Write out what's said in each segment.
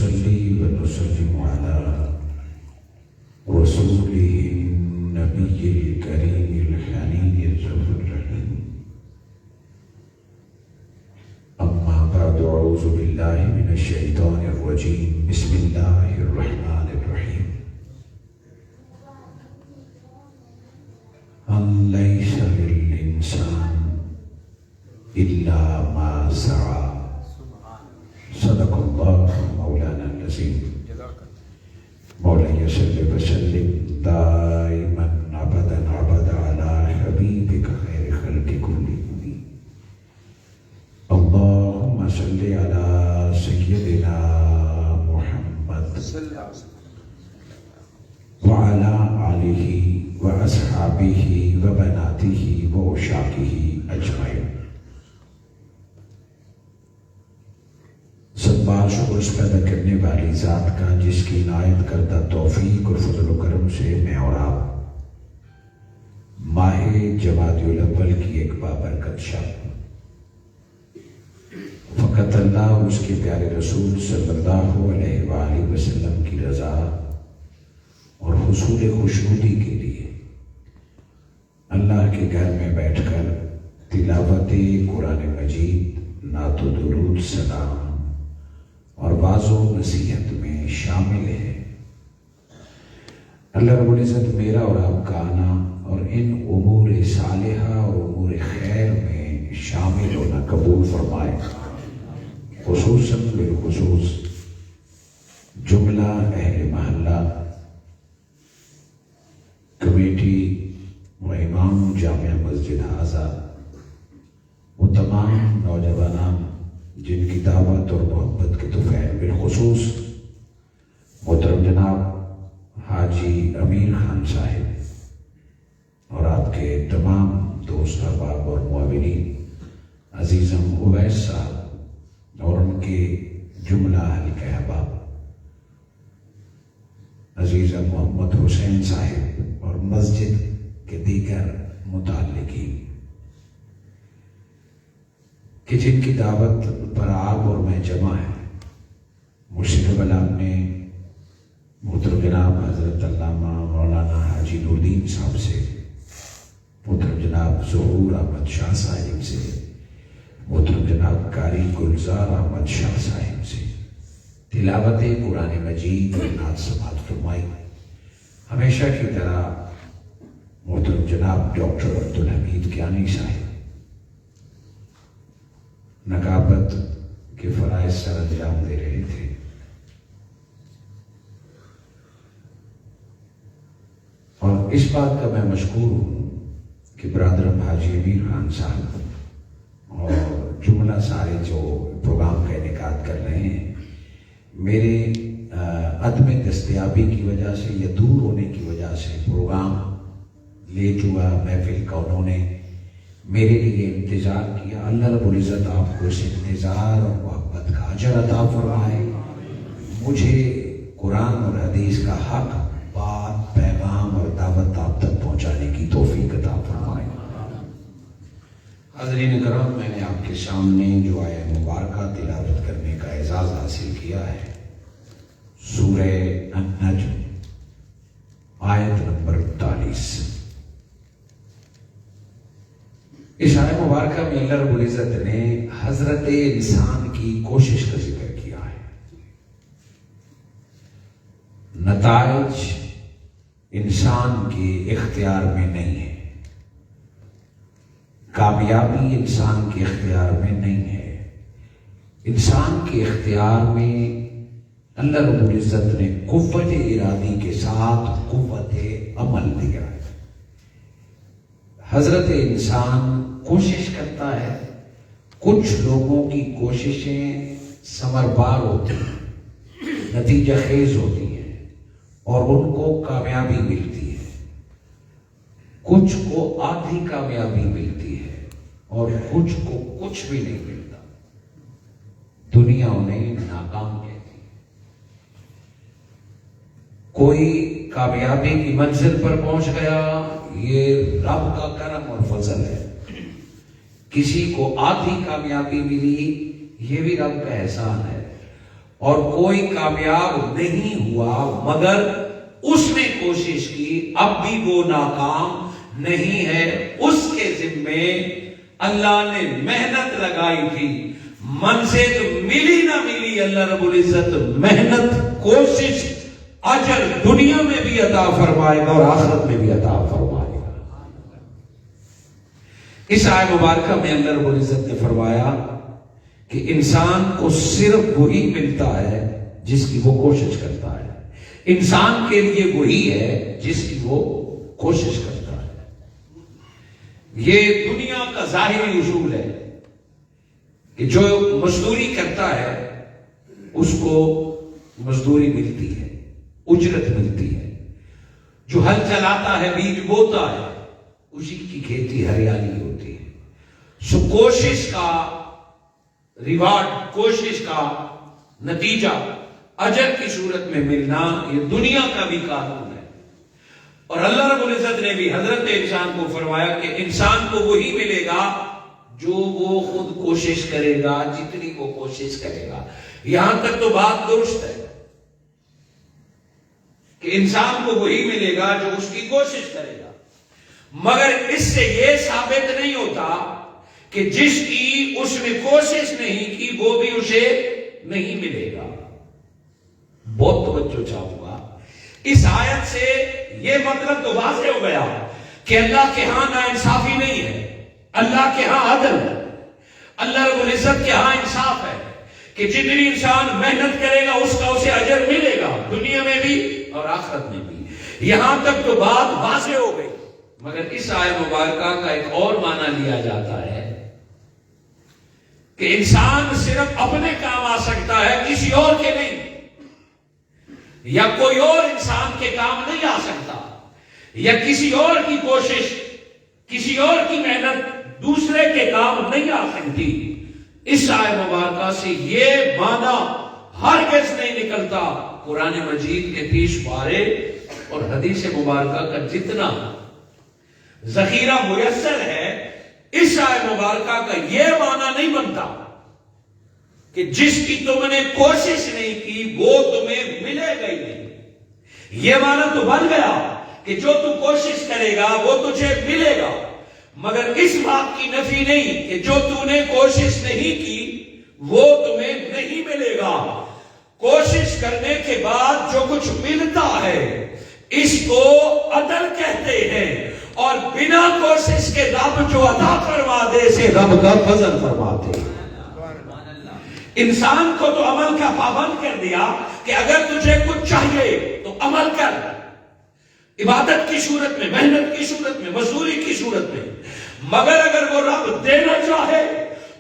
ونصلي ونسلم على رسوله النبي الكريم الحنين الرحيم. أما بعد، أعوذ بالله من الشيطان الرجيم. بسم الله الرحمن الرحيم. أن ليس للإنسان إلا ما سعى. صدق الله مولانا العظيم. مولاي صل وسلم دائما أبدا على حبيبك خير خلق كلهم. اللهم صل على سيدنا محمد وعلى آله وأصحابه وبناته وعشاقه أجمعين. سب بار شکر اس پیدا کرنے والی ذات کا جس کی عنایت کردہ توفیق اور فضل و کرم سے میں اور آپ ماہ جمادی الاول کی ایک بابرکت شب فقط اللہ اور اس کے پیارے رسول صلی اللہ علیہ وآلہ وسلم کی رضا اور حصول خوشنودی کے لیے اللہ کے گھر میں بیٹھ کر تلاوت قرآن مجید، نعت و درود، سلام اور واعظ و نصیحت میں شامل ہے. اللہ رب العزت میرا اور آپ کا آنا اور ان امور صالحہ اور امور خیر میں شامل ہونا قبول فرمائے. خصوصاً بالخصوص جملہ اہل محلہ کمیٹی و امام جامع مسجد حاضر، وہ تمام نوجوانان جن کی دعوت اور محبت کے طفیل، بالخصوص محترم جناب حاجی امیر خان صاحب اور آپ کے تمام دوست احباب اور معاونین، عزیزم اویس صاحب اور ان کے جملہ حلقہ احباب، عزیزم محمد حسین صاحب اور مسجد کے دیگر متعلقین کہ جن کی دعوت پر آپ اور میں جمع ہیں. مرشد العلام نے محترم جناب حضرت علامہ مولانا حاجی نورالدین صاحب سے، محترم جناب ظہور احمد شاہ صاحب سے، محترم جناب قاری گلزار احمد شاہ صاحب سے تلاوت قرآن مجید اور نعت سماعت فرمائی. ہمیشہ کی طرح محترم جناب ڈاکٹر عبدالحمید کیانی صاحب نقابت کے فرائض سر انجام دے رہے تھے. اور اس بات کا میں مشکور ہوں کہ برادرم حاجی امیر خان صاحب اور جملہ سارے جو پروگرام کا انعقاد کر رہے ہیں، میرے عدم دستیابی کی وجہ سے یا دور ہونے کی وجہ سے پروگرام لیٹ ہوا محفل کا، انہوں نے میرے لیے انتظار کیا. اللہ رب العزت آپ کو اس انتظار اور محبت کا اجر عطا فرمائے. مجھے قرآن اور حدیث کا حق بات، پیغام اور دعوت آپ تک پہنچانے کی توفیق عطا فرمائے. حاضرین کرام، میں نے آپ کے سامنے جو آیہ مبارکہ تلاوت کرنے کا اعزاز حاصل کیا ہے، سورہ النجم آیت نمبر 39. اس آیہ مبارکہ میں اللہ رب العزت نے حضرت انسان کی کوشش کا ذکر کیا ہے. نتائج انسان کے اختیار میں نہیں ہے، کامیابی انسان کے اختیار میں نہیں ہے. انسان کے اختیار میں اللہ رب العزت نے قوت ارادی کے ساتھ قوت عمل دیا ہے. حضرت انسان کوشش کرتا ہے. کچھ لوگوں کی کوششیں ثمربار ہوتی ہیں، نتیجہ خیز ہوتی ہیں اور ان کو کامیابی ملتی ہے. کچھ کو آدھی کامیابی ملتی ہے اور کچھ کو کچھ بھی نہیں ملتا. دنیا انہیں ناکام کہتی ہے. کوئی کامیابی کی منزل پر پہنچ گیا، یہ رب کا کرم اور فضل ہے. کسی کو آدھی کامیابی ملی، یہ بھی رب کا احسان ہے. اور کوئی کامیاب نہیں ہوا مگر اس نے کوشش کی، اب بھی وہ ناکام نہیں ہے۔ اس کے ذمے اللہ نے محنت لگائی تھی، منزل ملی نہ ملی، اللہ رب العزت محنت، کوشش، اجر دنیا میں بھی عطا فرمائے گا اور آخرت میں بھی عطا فرمائے گا۔ اس آیت مبارکہ میں اللہ رب العزت نے فرمایا کہ انسان کو صرف وہی ملتا ہے جس کی وہ کوشش کرتا ہے، انسان کے لیے وہی ہے جس کی وہ کوشش کرتا ہے۔ یہ دنیا کا ظاہری اصول ہے کہ جو مزدوری کرتا ہے اس کو مزدوری ملتی ہے، اجرت ملتی ہے۔ جو ہل چلاتا ہے، بیج بوتا ہے، اسی کی کھیتی ہریالی ہوتی ہے۔ سو کوشش کا ریوارڈ، کوشش کا نتیجہ اجر کی صورت میں ملنا، یہ دنیا کا بھی قانون ہے۔ اور اللہ رب العزت نے بھی حضرت انسان کو فرمایا کہ انسان کو وہی ملے گا جو وہ خود کوشش کرے گا، جتنی وہ کوشش کرے گا۔ یہاں تک تو بات درست ہے کہ انسان کو وہی ملے گا جو اس کی کوشش کرے گا، مگر اس سے یہ ثابت نہیں ہوتا کہ جس کی اس نے کوشش نہیں کی وہ بھی اسے نہیں ملے گا۔ بہت توجہ چاہوں گا، اس آیت سے یہ مطلب تو واضح ہو گیا کہ اللہ کے ہاں ناانصافی نہیں ہے، اللہ کے ہاں عدل ہے، اللہ رب العزت کے ہاں انصاف ہے کہ جتنی انسان محنت کرے گا اس کا اسے اجر ملے گا، دنیا میں بھی اور آخرت میں بھی۔ یہاں تک تو بات واضح ہو گئی، مگر اس آیت مبارکہ کا ایک اور معنی لیا جاتا ہے کہ انسان صرف اپنے کام آ سکتا ہے، کسی اور کے نہیں، یا کوئی اور انسان کے کام نہیں آ سکتا، یا کسی اور کی کوشش، کسی اور کی محنت دوسرے کے کام نہیں آ سکتی۔ اس آیت مبارکہ سے یہ معنی ہرگز نہیں نکلتا۔ قرآن مجید کے 30 پارے اور حدیث مبارکہ کا جتنا ذخیرہ میسر ہے، اس آیت مبارکہ کا یہ معنی نہیں بنتا کہ جس کی تم نے کوشش نہیں کی وہ تمہیں ملے گا ہی نہیں۔ یہ معنی تو بن گیا کہ جو تو کوشش کرے گا وہ تجھے ملے گا، مگر اس بات کی نفی نہیں کہ جو تو نے کوشش نہیں کی وہ تمہیں نہیں ملے گا۔ کوشش کرنے کے بعد جو کچھ ملتا ہے اس کو عدل کہتے ہیں، اور بنا کوشش کے رب جو عطا فرما دے اسے رب کا فضل فرماتے ہیں۔ انسان کو تو عمل کا پابند کر دیا کہ اگر تجھے کچھ چاہیے تو عمل کر، عبادت کی صورت میں، محنت کی صورت میں، مزدوری کی صورت میں، مگر اگر وہ رب دینا چاہے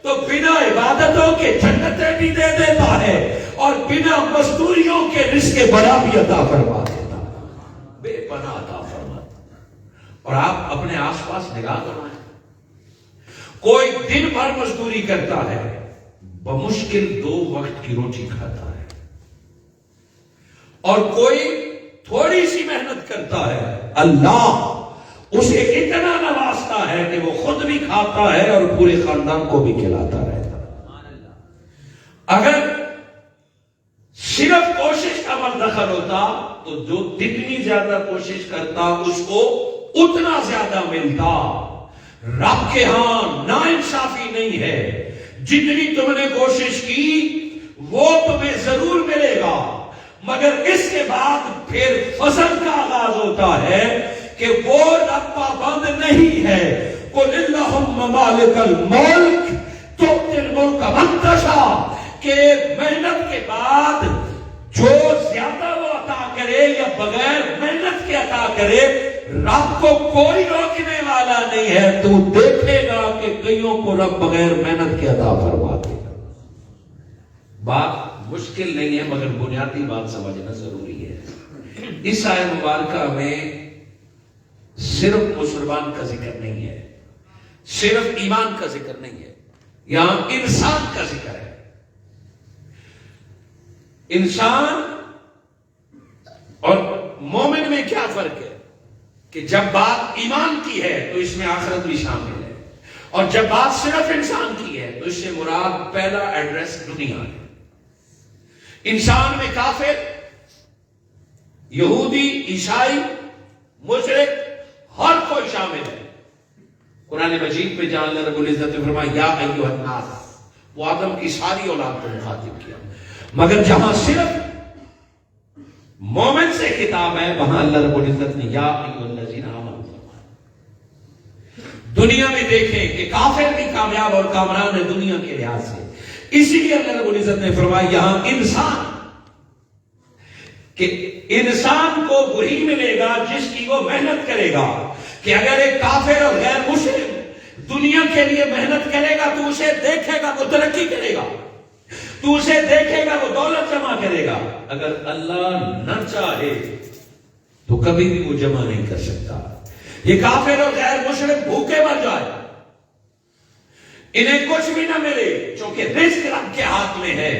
تو بنا عبادتوں کے جنتیں بھی دے دیتا ہے اور بنا مزدوریوں کے رزق بڑا بھی عطا فرما دیتا، بے پناہ عطا فرماتا۔ اور آپ اپنے آس پاس نگاہ کرائیں، کوئی دن بھر مزدوری کرتا ہے، بمشکل 2 وقت کی روٹی کھاتا ہے، اور کوئی تھوڑی سی محنت کرتا ہے، اللہ اسے اتنا نوازتا ہے کہ وہ خود بھی کھاتا ہے اور پورے خاندان کو بھی کھلاتا رہتا ہے۔ اگر صرف کوشش کا دخل ہوتا تو جو جتنی زیادہ کوشش کرتا اس کو اتنا زیادہ ملتا۔ رب کے ہاں ناانصافی نہیں ہے، جتنی تم نے کوشش کی وہ تمہیں ضرور ملے گا، مگر اس کے بعد پھر فضل کا آغاز ہوتا ہے کہ وہ رب پابند نہیں ہے۔ قُلِ اللَّهُمَّ مَالِكَ الْمُلْكِ تُؤْتِي الْمُلْكَ مَن تَشَاءُ، کہ محنت کے بعد جو زیادہ وہ عطا کرے یا بغیر محنت کے عطا کرے، رب کو کوئی روکنے والا نہیں ہے۔ تو دیکھے گا کہ کئیوں کو رب بغیر محنت کے عطا فرما دے گا۔ بات مشکل نہیں ہے مگر بنیادی بات سمجھنا ضروری ہے۔ اس آیت مبارکہ میں صرف مسلمان کا ذکر نہیں ہے، صرف ایمان کا ذکر نہیں ہے، یہاں انسان کا ذکر ہے۔ انسان اور مومن میں کیا فرق ہے کہ جب بات ایمان کی ہے تو اس میں آخرت بھی شامل ہے، اور جب بات صرف انسان کی ہے تو اس سے مراد پہلا ایڈریس دنیا ہے۔ انسان میں کافر، یہودی، عیسائی، مشرک، ہر کوئی شامل ہے۔ قرآن مجید میں جہاں اللہ رب العزت نے فرمایا یا ایھا الناس، وہ آدم کی ساری اولاد کو مخاطب کیا، مگر جہاں صرف مومن سے خطاب ہے وہاں اللہ رب العزت نے یا ایھا الذین آمنوا فرمایا۔ دنیا میں دیکھیں کہ کافر بھی کامیاب اور کامران ہے دنیا کے لحاظ سے، اسی لیے اللہ رب العزت نے فرمایا یہاں انسان، کہ انسان کو وہی ملے گا جس کی وہ محنت کرے گا، کہ اگر ایک کافر اور غیر مسلم دنیا کے لیے محنت کرے گا تو اسے دیکھے گا وہ ترقی کرے گا، تو اسے دیکھے گا وہ دولت جمع کرے گا، اگر اللہ نہ چاہے تو کبھی بھی وہ جمع نہیں کر سکتا۔ یہ کافر اور غیر مسلم بھوکے مر جائے، انہیں کچھ بھی نہ ملے، چونکہ رزق رب کے ہاتھ میں ہے،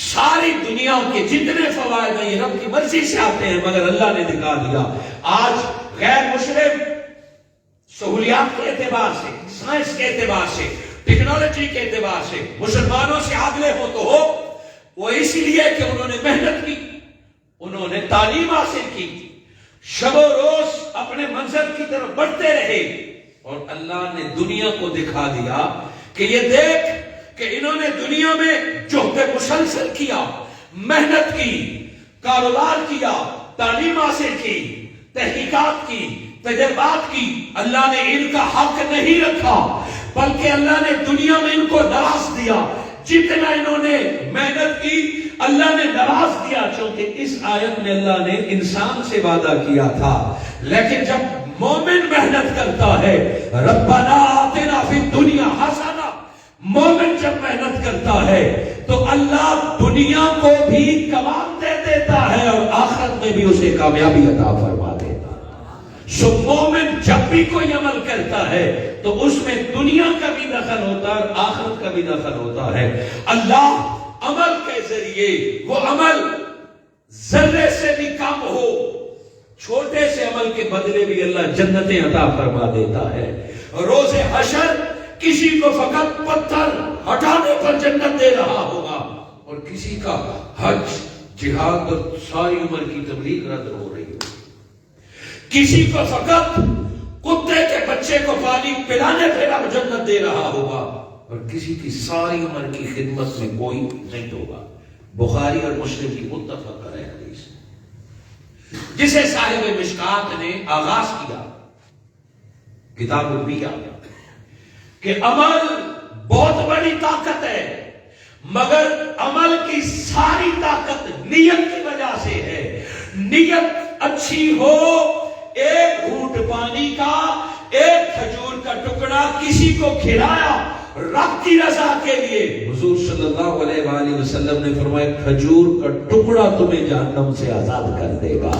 ساری دنیا کے جتنے فوائد ہیں یہ رب کی مرضی سے آتے ہیں، مگر اللہ نے دکھا دیا آج غیر مسلم سہولیات کے اعتبار سے، سائنس کے اعتبار سے، ٹیکنالوجی کے اعتبار سے مسلمانوں سے آگے ہو تو ہو، وہ اس لیے کہ انہوں نے محنت کی، انہوں نے تعلیم حاصل کی، شب و روز اپنے منزل کی طرف بڑھتے رہے، اور اللہ نے دنیا کو دکھا دیا کہ یہ دیکھ کہ انہوں نے دنیا میں جہد مسلسل کیا، محنت کی، کاروبار کیا، تعلیم حاصل کی، تحقیقات کی، تجربات کی، اللہ نے ان کا حق نہیں رکھا، بلکہ اللہ نے دنیا میں ان کو نواز دیا، جتنا انہوں نے محنت کی اللہ نے نواز دیا، چونکہ اس آیت میں اللہ نے انسان سے وعدہ کیا تھا، لیکن جب مومن محنت کرتا ہے ربنا آتنا فی الدنیا حسنہ، مومن جب محنت کرتا ہے تو اللہ دنیا کو بھی کمال دے دیتا ہے اور آخرت میں بھی اسے کامیابی عطا فرما دیتا ہے۔ سو مومن جب بھی کوئی عمل کرتا ہے تو اس میں دنیا کا بھی دخل ہوتا ہے اور آخرت کا بھی دخل ہوتا ہے۔ اللہ عمل کے ذریعے، وہ عمل ذرے سے بھی کم ہو، چھوٹے سے عمل کے بدلے بھی اللہ جنتیں عطا فرما دیتا ہے۔ روز حشر کسی کو فقط پتھر ہٹانے پر جنت دے رہا ہوگا، اور کسی کا حج، جہاد اور ساری عمر کی تبلیغ رد ہو رہی ہوگی، کسی کو فقط کتے کے بچے کو پانی پلانے پہ رب جنت دے رہا ہوگا، اور کسی کی ساری عمر کی خدمت میں کوئی نہیں ہوگا۔ بخاری اور مسلم کی متفق ہے حدیث، جسے صاحب مشکات نے آغاز کیا کتاب البیع کہ عمل بہت بڑی طاقت ہے، مگر عمل کی ساری طاقت نیت کی وجہ سے ہے۔ نیت اچھی ہو، ایک گھونٹ پانی کا، ایک کھجور کا ٹکڑا کسی کو کھلایا رب کی رضا کے لیے، حضور صلی اللہ علیہ وآلہ وسلم نے فرمایا کھجور کا ٹکڑا تمہیں جہنم سے آزاد کر دے گا۔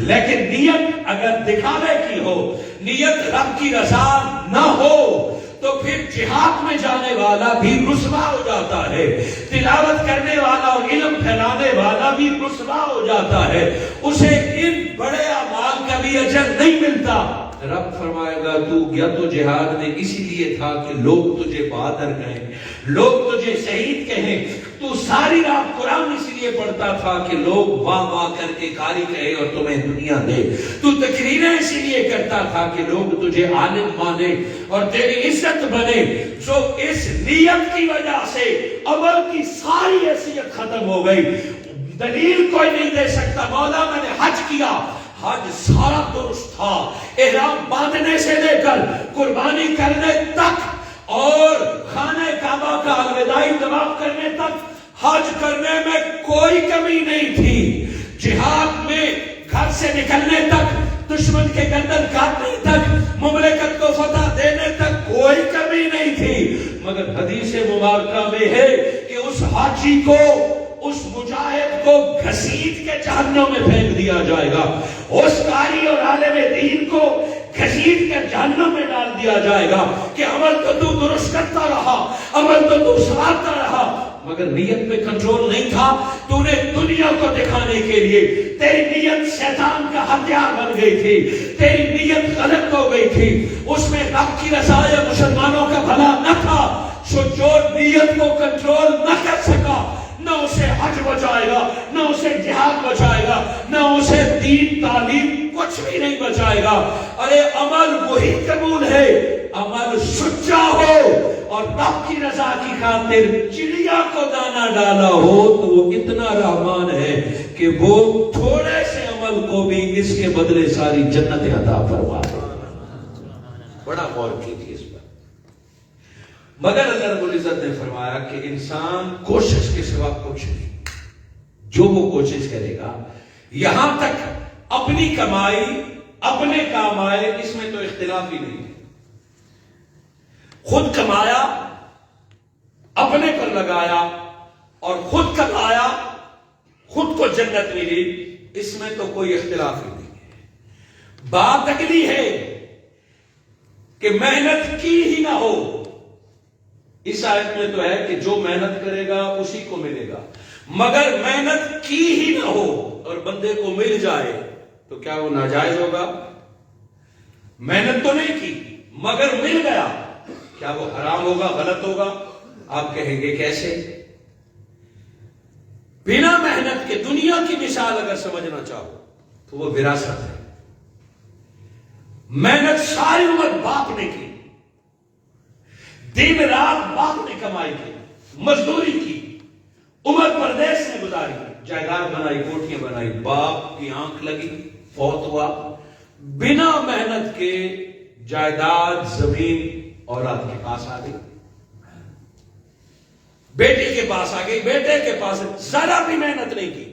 لیکن نیت اگر دکھاوے کی ہو، نیت رب کی رضا نہ ہو تو پھر جہاد میں جانے والا بھی رسوا ہو جاتا ہے، تلاوت کرنے والا اور علم پھیلانے والا بھی رسوا ہو جاتا ہے، اسے ان بڑے اعمال کا بھی اجر نہیں ملتا۔ رب فرمائے گا تو گیا تو جہاد میں اسی لیے تھا کہ لوگ تجھے بہادر کہیں، لوگ تجھے شہید کہیں، تو ساری رات قرآن اس لیے پڑھتا تھا کہ لوگ واہ واہ کر کے قاری کہے اور تمہیں دنیا دے، تو تقریریں اسی لیے کرتا تھا کہ لوگ تجھے عالم مانے اور تیری عزت بنے۔ سو اس نیت کی وجہ سے عمل کی ساری حیثیت ختم ہو گئی۔ دلیل کوئی نہیں دے سکتا مولا میں نے حج کیا، حج سارا درست تھا، احرام باندھنے سے لے کر قربانی کرنے تک اور خانہ کعبہ کا الوداعی طواف کرنے تک حج کرنے میں کوئی کمی نہیں تھی، جہاد میں گھر سے نکلنے تک، دشمن کے گردن کاٹنے تک، مملکت کو فتح دینے تک کوئی کمی نہیں تھی، مگر حدیث مبارکہ میں ہے کہ اس حاجی کو، اس مجاہد کو گھسیٹ کے جہنم میں پھینک دیا جائے گا، اس قاری اور عالم دین کو گھسیٹ کے جہنم میں ڈال دیا جائے گا کہ عمل تو درست کرتا رہا، عمل تو سناتا رہا، مگر نیت پہ کنٹرول نہیں تھا، تو نے دنیا کو دکھانے کے لیے، تیری نیت شیطان کا ہتھیار بن گئی تھی، تیری نیت غلط ہو گئی تھی، اس میں رب کی رضا یا مسلمانوں کا بھلا نہ تھا۔ سو جو نیت کو کنٹرول نہ کر سکا، نہ اسے حج و بچائے گا، نہ اسے جہاد بچائے گا، نہ اسے دین تعلیم کچھ بھی نہیں بچائے گا۔ ارے عمل وہی قبول ہے، عمل سچا ہو اور رب کی رضا کی خاطر چڑیا کو دانا ڈالا ہو تو وہ اتنا رحمان ہے کہ وہ تھوڑے سے عمل کو بھی اس کے بدلے ساری جنت عطا فرما دے۔ بڑا غور کیجیے اس پر۔ مگر اللہ رب العزت نے فرمایا کہ انسان کوشش کے سوا کچھ نہیں، جو وہ کوشش کرے گا، یہاں تک اپنی کمائی اپنے کام آئے، اس میں تو اختلاف ہی نہیں ہے۔ خود کمایا، اپنے پر لگایا اور خود کمایا، خود کو جنت ملی، اس میں تو کوئی اختلاف ہی نہیں ہے۔ بات اگلی ہے کہ محنت کی ہی نہ ہو۔ اس آیت میں تو ہے کہ جو محنت کرے گا اسی کو ملے گا، مگر محنت کی ہی نہ ہو اور بندے کو مل جائے تو کیا وہ ناجائز ہوگا؟ محنت تو نہیں کی مگر مل گیا، کیا وہ حرام ہوگا، غلط ہوگا؟ آپ کہیں گے کیسے؟ بنا محنت کے دنیا کی مثال اگر سمجھنا چاہو تو وہ وراثت ہے۔ محنت ساری عمر باپ نے کی، دن رات باپ نے کمائی کی، مزدوری کی، عمر پردیس نے گزاری، جائیداد بنائی، کوٹھیاں بنائی، باپ کی آنکھ لگی، فوت ہوا، بنا محنت کے جائیداد زمین اولاد کے پاس آ گئی، بیٹی کے پاس آ گئی، بیٹے کے پاس، ذرا بھی محنت نہیں کی۔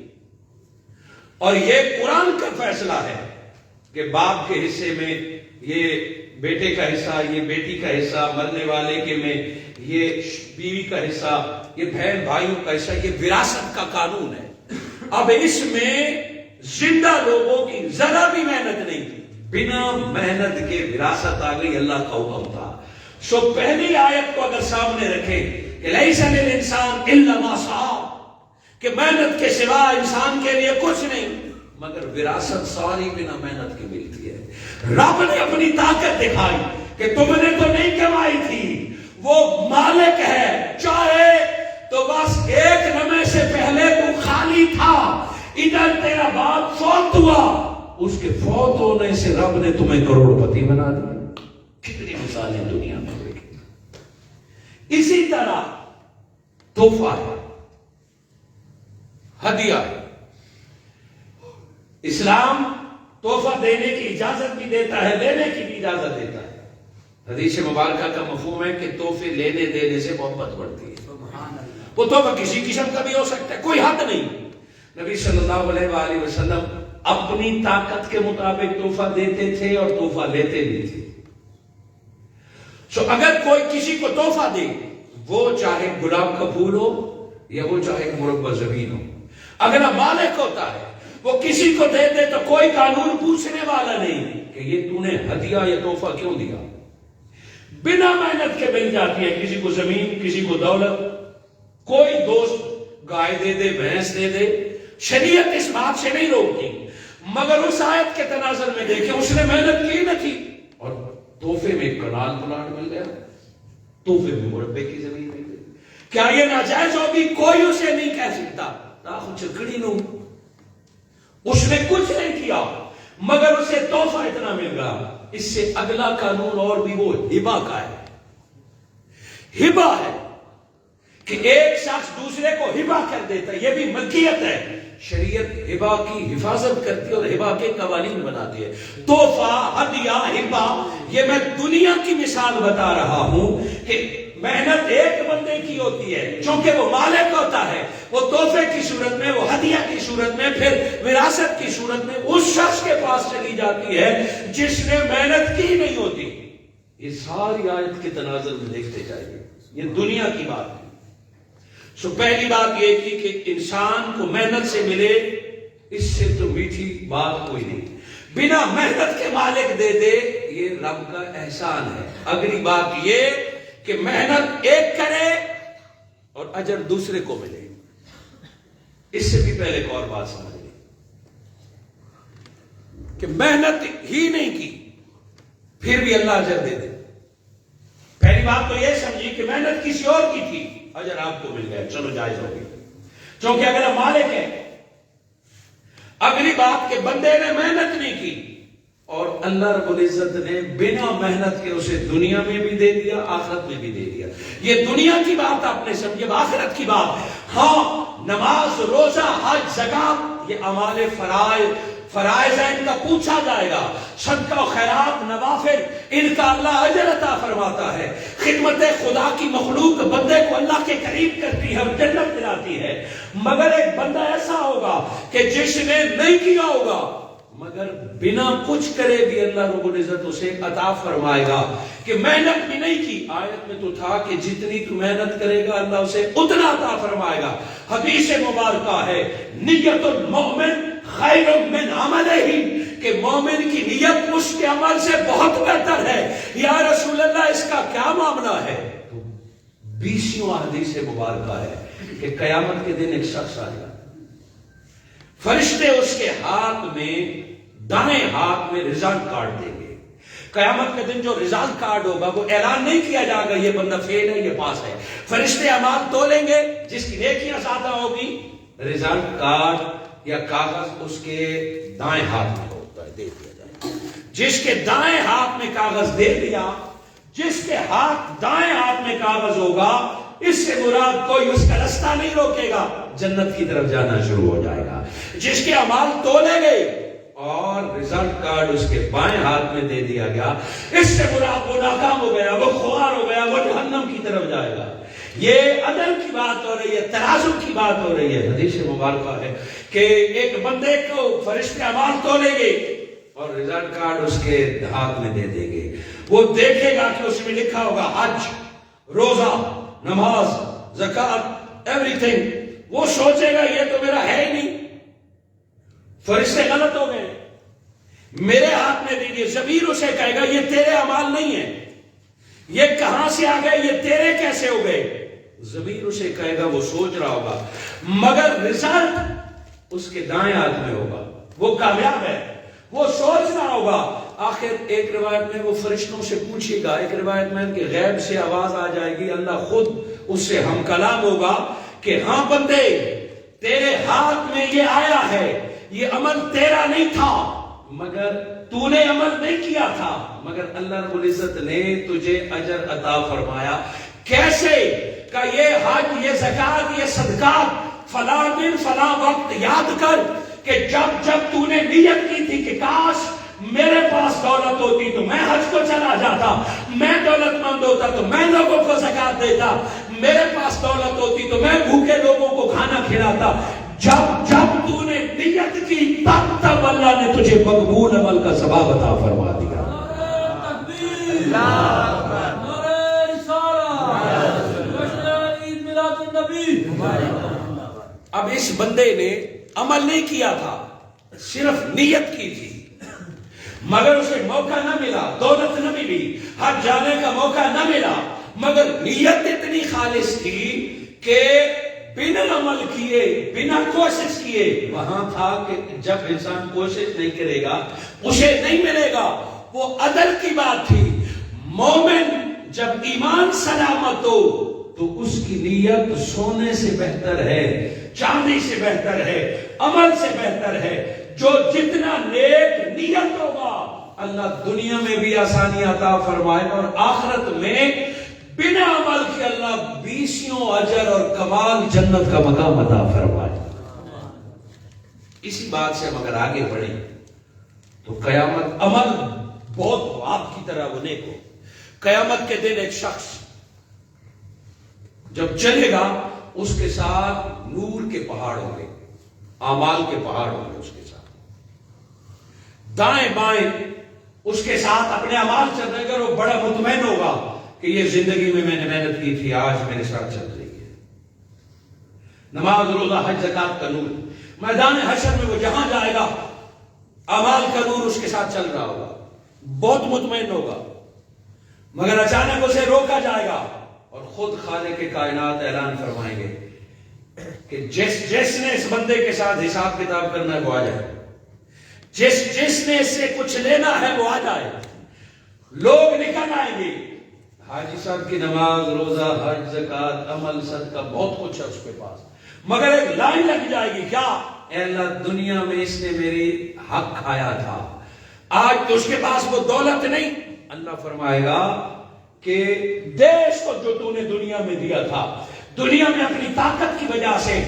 اور یہ قرآن کا فیصلہ ہے کہ باپ کے حصے میں یہ بیٹے کا حصہ، یہ بیٹی کا حصہ، مرنے والے کے میں یہ بیوی کا حصہ، یہ بہن بھائیوں کا حصہ، یہ وراثت کا قانون ہے۔ اب اس میں زندہ لوگوں کی ذرا بھی محنت نہیں کی، بنا محنت کے وراثت آ گئی، اللہ کا حکم تھا۔ سو پہلی آیت کو اگر سامنے رکھیں کہ لیس للانسان الا ما سعى، کہ محنت کے سوا انسان کے لیے کچھ نہیں، مگر وراثت ساری بنا محنت کی ملتی ہے۔ رب نے اپنی طاقت دکھائی کہ تم نے تو نہیں کمائی تھی، وہ مالک ہے، چاہے تو بس ایک لمحے سے پہلے تو خالی تھا، ادھر تیرا باپ فوت ہوا، اس کے فوت ہونے سے رب نے تمہیں کروڑ پتی بنا دیا۔ کتنی مثالیں دنیا میں دیکھیں۔ اسی طرح تحفہ ہے، ہدیہ ہے۔ اسلام تحفہ دینے کی اجازت بھی دیتا ہے، لینے کی بھی اجازت دیتا ہے۔ حدیث مبارکہ کا مفہوم ہے کہ تحفے لینے دینے سے محبت بڑھتی ہے۔ وہ تحفہ کسی قسم کا بھی ہو سکتا ہے، کوئی حد نہیں۔ نبی صلی اللہ علیہ وآلہ وسلم اپنی طاقت کے مطابق تحفہ دیتے تھے اور تحفہ لیتے بھی تھے۔ سو اگر کوئی کسی کو تحفہ دے، وہ چاہے گلاب کا پھول ہو یا وہ چاہے مربع زمین ہو، اگر مالک ہوتا ہے وہ کسی کو دے دے تو کوئی قانون پوچھنے والا نہیں کہ یہ تو نے ہدیہ یا تحفہ کیوں دیا۔ بنا محنت کے مل جاتی ہے، کسی کو زمین، کسی کو دولت، کوئی دوست گائے دے دے، بھینس دے دے، شریعت اس بات سے نہیں روکتی، مگر اس آیت کے تناظر میں دیکھیں اس نے محنت کی نہ کی اور تحفے میں کنال پلاٹ مل گیا، تحفے میں مربع کی زمین مل گئی، کیا یہ ناجائز ہوگی؟ کوئی اسے نہیں کہہ سکتا۔ چکڑی نو اس نے کچھ نہیں کیا مگر اسے تحفہ اتنا مل گیا۔ اس سے اگلا قانون اور بھی وہ ہبہ کا ہے۔ ہبہ ہے کہ ایک شخص دوسرے کو ہبہ کر دیتا ہے، یہ بھی ملکیت ہے۔ شریعت ہبہ کی حفاظت کرتی ہے اور ہبہ کے قوانین بناتی ہے۔ تحفہ، ہدیہ، ہبہ، یہ میں دنیا کی مثال بتا رہا ہوں کہ محنت ایک بندے کی ہوتی ہے، چونکہ وہ مالک ہوتا ہے، وہ تحفے کی صورت میں، وہ ہدیہ کی صورت میں، پھر وراثت کی صورت میں اس شخص کے پاس چلی جاتی ہے جس نے محنت کی نہیں ہوتی۔ یہ ساری آیت کے تناظر میں دیکھتے جائیے، یہ دنیا کی بات ہے۔ سو پہلی بات یہ تھی کہ انسان کو محنت سے ملے، اس سے تو میٹھی بات کوئی نہیں۔ بنا محنت کے مالک دے دے، یہ رب کا احسان ہے۔ اگلی بات یہ کہ محنت ایک کرے اور اجر دوسرے کو ملے۔ اس سے بھی پہلے ایک اور بات سمجھ لیں کہ محنت ہی نہیں کی پھر بھی اللہ اجر دے دے۔ پہلی بات تو یہ سمجھی کہ محنت کسی اور کی تھی، اجر آپ کو مل گیا، چلو جائز ہو گئی۔ چونکہ اگلا مالک ہے. اگلی بات کہ بندے نے محنت نہیں کی اور اللہ رب العزت نے بنا محنت کے اسے دنیا میں بھی دے دیا, آخرت میں بھی دے دیا. یہ دنیا کی بات آپ نے سمجھی. اب آخرت کی بات, ہاں نماز, روزہ, حج, زکات یہ اعمال فرائض ہیں, ان کا پوچھا جائے گا. صدقہ و خیرات, نوافل, ان کا اللہ اجر عطا فرماتا ہے. خدمت خدا کی مخلوق بندے کو اللہ کے قریب کرتی ہے اور جنت دلاتی ہے. مگر ایک بندہ ایسا ہوگا کہ جس نے نہیں کیا ہوگا مگر بنا کچھ کرے بھی اللہ رب العزت اسے عطا فرمائے گا کہ محنت بھی نہیں کی. آیت میں تو تھا کہ جتنی تو محنت کرے گا اللہ اسے اتنا عطا فرمائے گا. حدیث مبارکہ ہے نیت المؤمن خیر من عملہ, کہ مومن کی نیت اس کے عمل سے بہت بہتر ہے. یا رسول اللہ اس کا کیا معاملہ ہے؟ 20 حدیث مبارکہ ہے کہ قیامت کے دن ایک شخص آئے گا, فرشتے اس کے ہاتھ میں, دائیں ہاتھ میں رزلٹ کارڈ دیں گے. قیامت کے دن جو رزلٹ کارڈ ہوگا وہ اعلان نہیں کیا جائے گا یہ بندہ فیل ہے یہ پاس ہے. فرشتے اعمال تولیں گے, جس کی نیکیاں زیادہ ہوگی رزلٹ کارڈ یا کاغذ اس کے دائیں ہاتھ میں ہوتا ہے, دے دیا جائے گا. جس کے دائیں ہاتھ میں کاغذ دے دیا, جس کے دائیں ہاتھ میں کاغذ ہوگا, اس سے مراد کوئی اس کا رستہ نہیں روکے گا, جنت کی طرف جانا شروع ہو جائے گا. جس کے اعمال تولے گئے اور رزلٹ کارڈ اس کے بائیں ہاتھ میں دے دیا گیا, اس سے مراد وہ ناکام ہو گیا, وہ خوار ہو گیا, وہ جہنم کی طرف جائے گا. یہ عدل کی بات ہو رہی ہے, ترازو کی بات ہو رہی ہے. حدیث مبارکہ ہے کہ ایک بندے کو فرشتے اعمال تولیں گے اور رزلٹ کارڈ اس کے ہاتھ میں دے دیں گے. وہ دیکھے گا کہ اس میں لکھا ہوگا حج, روزہ, نماز, زکات, ایوری تھنگ. وہ سوچے گا یہ تو میرا ہے ہی نہیں, فرشتے غلط ہو گئے, میرے ہاتھ میں دیجیے. ضمیر اسے کہے گا یہ تیرے اعمال نہیں ہیں, یہ کہاں سے آ گئے, یہ تیرے کیسے ہو گئے. ضمیر اسے کہے گا, وہ سوچ رہا ہوگا, مگر رزلٹ اس کے دائیں ہاتھ میں ہوگا, وہ کامیاب ہے. وہ سوچ رہا ہوگا. آخر ایک روایت میں وہ فرشتوں سے پوچھے گا, ایک روایت میں کہ غیب سے آواز آ جائے گی, اللہ خود اس سے ہم کلام ہوگا کہ ہاں بندے تیرے ہاتھ میں یہ آیا ہے, یہ عمل تیرا نہیں تھا مگر تو نے عمل نہیں کیا تھا, مگر اللہ رب العزت نے تجھے اجر عطا فرمایا. کیسے کہ یہ حج, یہ زکات, یہ صدقات فلاں دن فلاں وقت یاد کر کہ جب تو نے نیت کی تھی کہ کاش میرے پاس دولت ہوتی تو میں حج کو چلا جاتا, میں دولت مند ہوتا تو میں لوگوں کو زکات دیتا, میرے پاس دولت ہوتی تو میں بھوکے لوگوں کو کھانا کھلاتا. جب تو نے نیت کی تب اللہ نے تجھے مقبول عمل کا ثواب عطا فرما دیا. اب اس بندے نے عمل نہیں کیا تھا, صرف نیت کی تھی, مگر اسے موقع نہ ملا, دولت نہ ملی, حج جانے کا موقع نہ ملا, مگر نیت اتنی خالص تھی کہ بنا عمل کیے, بنا کوشش کیے. وہاں تھا کہ جب انسان کوشش نہیں کرے گا اسے نہیں ملے گا. وہ عدل کی بات تھی. مومن جب ایمان سلامت ہو تو اس کی نیت سونے سے بہتر ہے, چاندی سے بہتر ہے, عمل سے بہتر ہے. جو جتنا نیک نیت ہوگا اللہ دنیا میں بھی آسانی عطا فرمائے اور آخرت میں بنا عمل کے اللہ 20 اجر اور کمال جنت کا مقام عطا فرمائے. اسی بات سے ہم اگر آگے بڑھیں تو قیامت عمل بہت آپ کی طرح وہ نیک ہو. قیامت کے دن ایک شخص جب چلے گا اس کے ساتھ نور کے پہاڑ ہوں گے, اعمال کے پہاڑ ہوں گے اس کے ساتھ, دائیں بائیں اس کے ساتھ اپنے اعمال چل رہے گا. وہ بڑا مطمئن ہوگا کہ یہ زندگی میں نے محنت کی تھی, آج میرے ساتھ چل رہی ہے. نماز, روزہ, حج, زکات کا نور. میدان حشر میں وہ جہاں جائے گا اعمال کا نور اس کے ساتھ چل رہا ہوگا, بہت مطمئن ہوگا. مگر اچانک اسے روکا جائے گا اور خود خالق کے کائنات اعلان فرمائیں گے کہ جس نے اس بندے کے ساتھ حساب کتاب کرنا ہے وہ آ جائے, جس نے اس سے کچھ لینا ہے وہ آ جائے. لوگ نکل آئیں گے, حاجی صاحب کی نماز, روزہ, حج, زکات, عمل, صدقہ, بہت کچھ ہے اس کے پاس, مگر ایک لائن لگ جائے گی، کیا؟ اے اللہ دنیا میں اس نے میری حق کھایا تھا، آج تو اس کے پاس وہ دولت نہیں، اللہ فرمائے گا کہ دے اس کو جو تو نے دنیا میں دیا تھا، دنیا میں اپنی طاقت کی وجہ سے،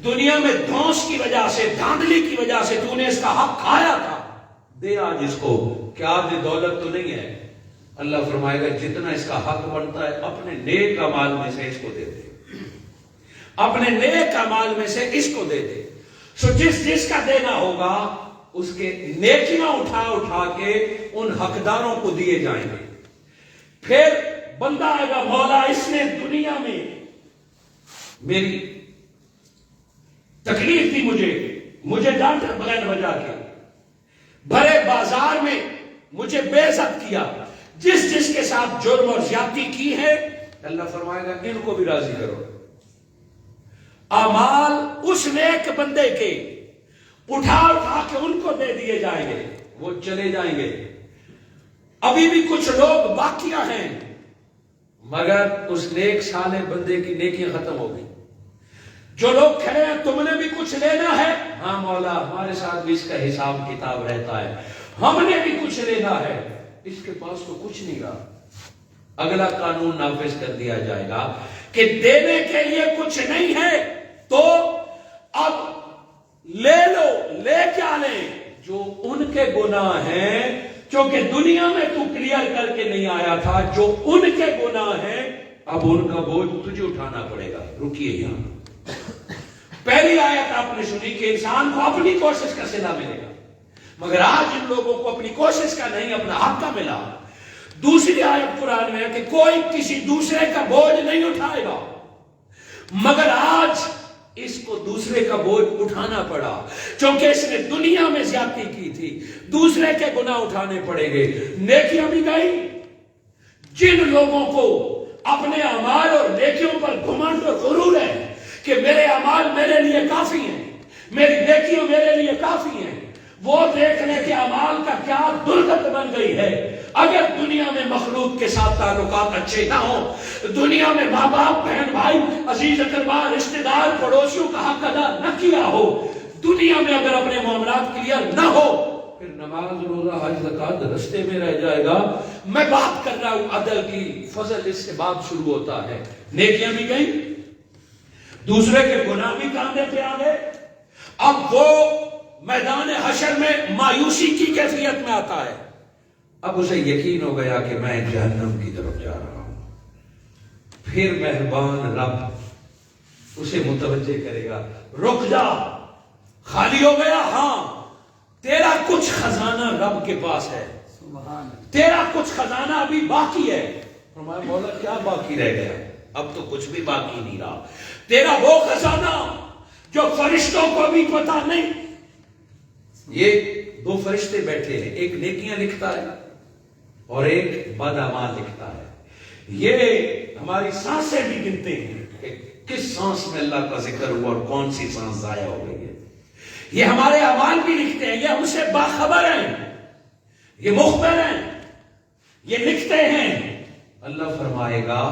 دنیا میں دھونس کی وجہ سے، دھاندلی کی وجہ سے تو نے اس کا حق کھایا تھا، دے آج اس کو، کیا دے دولت تو نہیں ہے؟ اللہ فرمائے گا جتنا اس کا حق بنتا ہے اپنے نیک اعمال میں سے اس کو دے دے، اپنے نیک اعمال میں سے اس کو دے دے۔ سو جس کا دینا ہوگا اس کے نیکیاں اٹھا اٹھا کے ان حقداروں کو دیے جائیں گے۔ پھر بندہ آئے گا، مولا اس نے دنیا میں میری تکلیف دی، مجھے ڈانٹا بغیر وجہ کے، بھرے بازار میں مجھے بے عزت کیا، جس کے ساتھ جرم اور زیادتی کی ہے، اللہ فرمائے گا ان کو بھی راضی کرو۔ اعمال اس نیک بندے کے اٹھا اٹھا کے ان کو دے دیے جائیں گے، وہ چلے جائیں گے۔ ابھی بھی کچھ لوگ باقیہ ہیں، مگر اس نیک صالح بندے کی نیکیاں ختم ہو گئی۔ جو لوگ کھڑے ہیں تم نے بھی کچھ لینا ہے، ہاں مولا ہمارے ساتھ بھی اس کا حساب کتاب رہتا ہے، ہم نے بھی کچھ لینا ہے، اس کے پاس تو کچھ نہیں رہا۔ اگلا قانون نافذ کر دیا جائے گا کہ دینے کے لیے کچھ نہیں ہے تو اب لے لو، لے کیا لیں؟ جو ان کے گناہ ہیں، کیونکہ دنیا میں تو کلیئر کر کے نہیں آیا تھا، جو ان کے گناہ ہیں اب ان کا بوجھ تجھے اٹھانا پڑے گا۔ رکیے یہاں، پہلی آیت آپ نے سنی کہ انسان کو اپنی کوشش کا صلہ ملے گا، مگر آج ان لوگوں کو اپنی کوشش کا نہیں اپنا حق کا ملا۔ دوسری آیت قرآن میں ہے کہ کوئی کسی دوسرے کا بوجھ نہیں اٹھائے گا، مگر آج اس کو دوسرے کا بوجھ اٹھانا پڑا، چونکہ اس نے دنیا میں زیادتی کی تھی، دوسرے کے گناہ اٹھانے پڑے گے۔ نیکیاں بھی گئی۔ جن لوگوں کو اپنے اعمال اور نیکیوں پر گھمنڈ اور غرور ہے کہ میرے اعمال میرے لیے کافی ہیں، میری نیکیاں میرے لیے کافی ہیں، وہ دیکھ لے کہ اعمال کا کیا درگت بن گئی ہے۔ اگر دنیا میں مخلوق کے ساتھ تعلقات اچھے نہ ہوں، دنیا میں ماں باپ بہن بھائی عزیز اقربا رشتہ دار پڑوسیوں کا حق ادا نہ کیا ہو، دنیا میں اگر اپنے معاملات کلیئر نہ ہو، پھر نماز روزہ حج زکات رستے میں رہ جائے گا۔ میں بات کر رہا ہوں عدل کی، فضل اس سے بات شروع ہوتا ہے۔ نیکیاں بھی گئی، دوسرے کے گناہ بھی کاندھے پہ آ گئے۔ اب وہ میدان حشر میں مایوسی کی کیفیت میں آتا ہے، اب اسے یقین ہو گیا کہ میں جہنم کی طرف جا رہا ہوں۔ پھر مہربان رب اسے متوجہ کرے گا، رک جا، خالی ہو گیا؟ ہاں، تیرا کچھ خزانہ رب کے پاس ہے، تیرا کچھ خزانہ ابھی باقی ہے۔ فرمایا مولا کیا باقی رہ گیا؟ اب تو کچھ بھی باقی نہیں رہا، تیرا وہ خزانہ جو فرشتوں کو بھی پتا نہیں۔ یہ دو فرشتے بیٹھے ہیں، ایک نیکیاں لکھتا ہے اور ایک بد اعمال لکھتا ہے۔ یہ ہماری سانسیں بھی گنتے ہیں کہ کس سانس میں اللہ کا ذکر ہوا اور کون سی سانس ضائع ہو گئی ہے۔ یہ ہمارے اعمال بھی لکھتے ہیں، یہ ہم سے باخبر ہیں، یہ مخبر ہیں، یہ لکھتے ہیں۔ اللہ فرمائے گا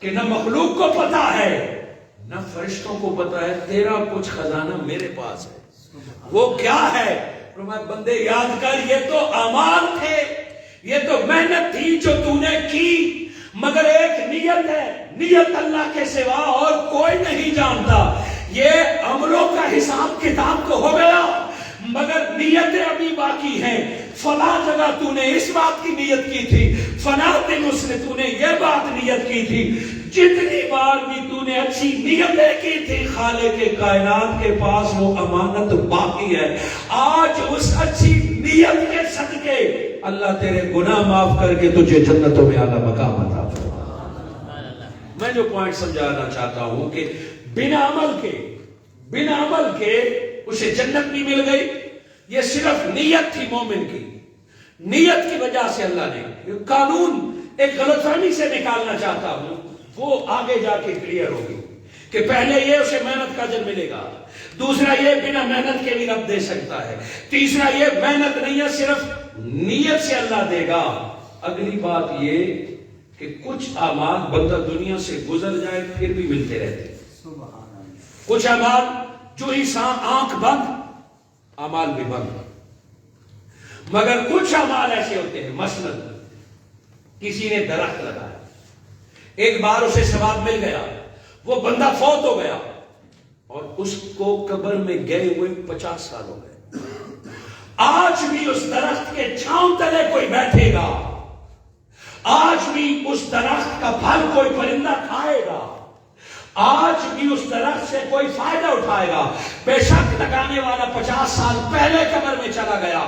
کہ نہ مخلوق کو پتا ہے نہ فرشتوں کو پتا ہے، تیرا کچھ خزانہ میرے پاس ہے۔ وہ کیا ہے؟ فرمایا بندے یاد کر، یہ تو اعمال تھے، یہ تو محنت تھی جو تو نے کی، مگر ایک نیت ہے، نیت اللہ کے سوا اور کوئی نہیں جانتا۔ یہ عملوں کا حساب کتاب تو ہو گیا، مگر نیتیں ابھی باقی ہیں۔ فلاں جگہ تو نے اس بات کی نیت کی تھی، فلاں دن اس نے تو نے یہ بات نیت کی تھی، جتنی بار بھی تو نے اچھی نیتیں کی تھی، خالق کے کائنات کے پاس وہ امانت باقی ہے۔ آج اس اچھی نیت کے صدقے اللہ تیرے گناہ معاف کر کے تجھے جنتوں میں اعلیٰ مقام عطا فرمائے۔ میں جو پوائنٹ سمجھانا چاہتا ہوں کہ بنا عمل کے اسے جنت بھی مل گئی۔ یہ صرف نیت تھی مومن کی، نیت کی وجہ سے اللہ نے قانون ایک غلط فہمی سے نکالنا چاہتا ہوں، وہ آگے جا کے کلیئر ہوگی کہ پہلے یہ اسے محنت کا اجر ملے گا، دوسرا یہ بنا محنت کے بھی رب دے سکتا ہے، تیسرا یہ محنت نہیں ہے صرف نیت سے اللہ دے گا۔ اگلی بات یہ کہ کچھ اعمال بندہ دنیا سے گزر جائے پھر بھی ملتے رہتے، کچھ اعمال جو انسان آنکھ بند اعمال بھی بند، مگر کچھ اعمال ایسے ہوتے ہیں، مثلا کسی نے درخت لگایا، ایک بار اسے ثواب مل گیا، وہ بندہ فوت ہو گیا اور اس کو قبر میں گئے ہوئے 50 سال ہو گئے، آج بھی اس درخت کے چھاؤں تلے کوئی بیٹھے گا، آج بھی اس درخت کا پھل کوئی پرندہ کھائے گا، آج بھی اس درخت سے کوئی فائدہ اٹھائے گا۔ بے شک لگانے والا 50 سال پہلے قبر میں چلا گیا،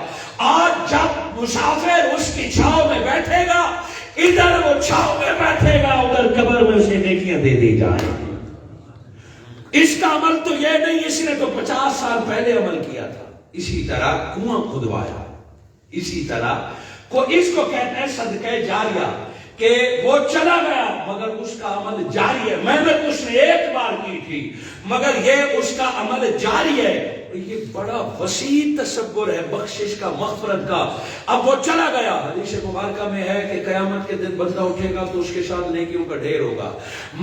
آج جب مسافر اس کی چھاؤں میں بیٹھے گا، ادھر وہ چھاؤں میں بیٹھے گا، ادھر قبر میں اسے نیکیاں دے دی جائیں۔ اس کا عمل تو یہ نہیں، اس نے تو 50 سال پہلے عمل کیا تھا۔ اسی طرح کنواں کھدوایا، اسی طرح اس کو کہتے ہیں صدقہ جاریہ، کہ وہ چلا گیا مگر اس کا عمل جاری ہے، محنت اس نے ایک بار کی تھی مگر یہ اس کا عمل جاری ہے۔ یہ بڑا وسیع تصور ہے بخشش کا، مغفرت کا۔ اب وہ چلا گیا، حدیث مبارکہ میں ہے کہ قیامت کے دن بندہ اٹھے گا تو اس کے ساتھ نیکیوں کا ڈھیر ہوگا،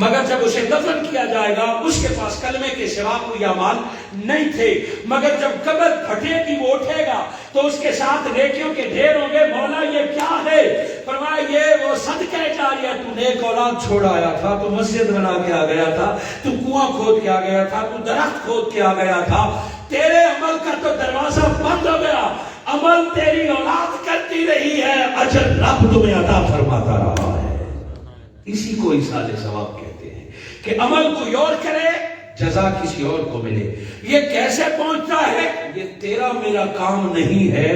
مگر جب اسے دفن کیا جائے گا اس کے پاس کلمے کے سوا کوئی اعمال نہیں تھے، مگر جب قبر پھٹے گی وہ اٹھے گا تو اس کے ساتھ نیکیوں کے ڈھیر ہوں گے۔ مولا یہ کیا ہے؟ فرمایا یہ وہ صدقہ جاریہ، تو نیک اولاد چھوڑ آیا تھا، تو مسجد بنا کے آ گیا تھا، تو کنواں کھود کے آ گیا تھا، تو درخت کھود کے آ گیا تھا، تیرے عمل کا تو دروازہ بند ہو گیا، عمل تیری اولاد کرتی رہی ہے، اجر رب تمہیں عطا فرماتا رہا ہے۔ اسی کو ایصال ثواب کہتے ہیں کہ عمل کوئی اور کرے، جزا کسی اور کو ملے۔ یہ کیسے پہنچتا ہے؟ یہ تیرا میرا کام نہیں ہے،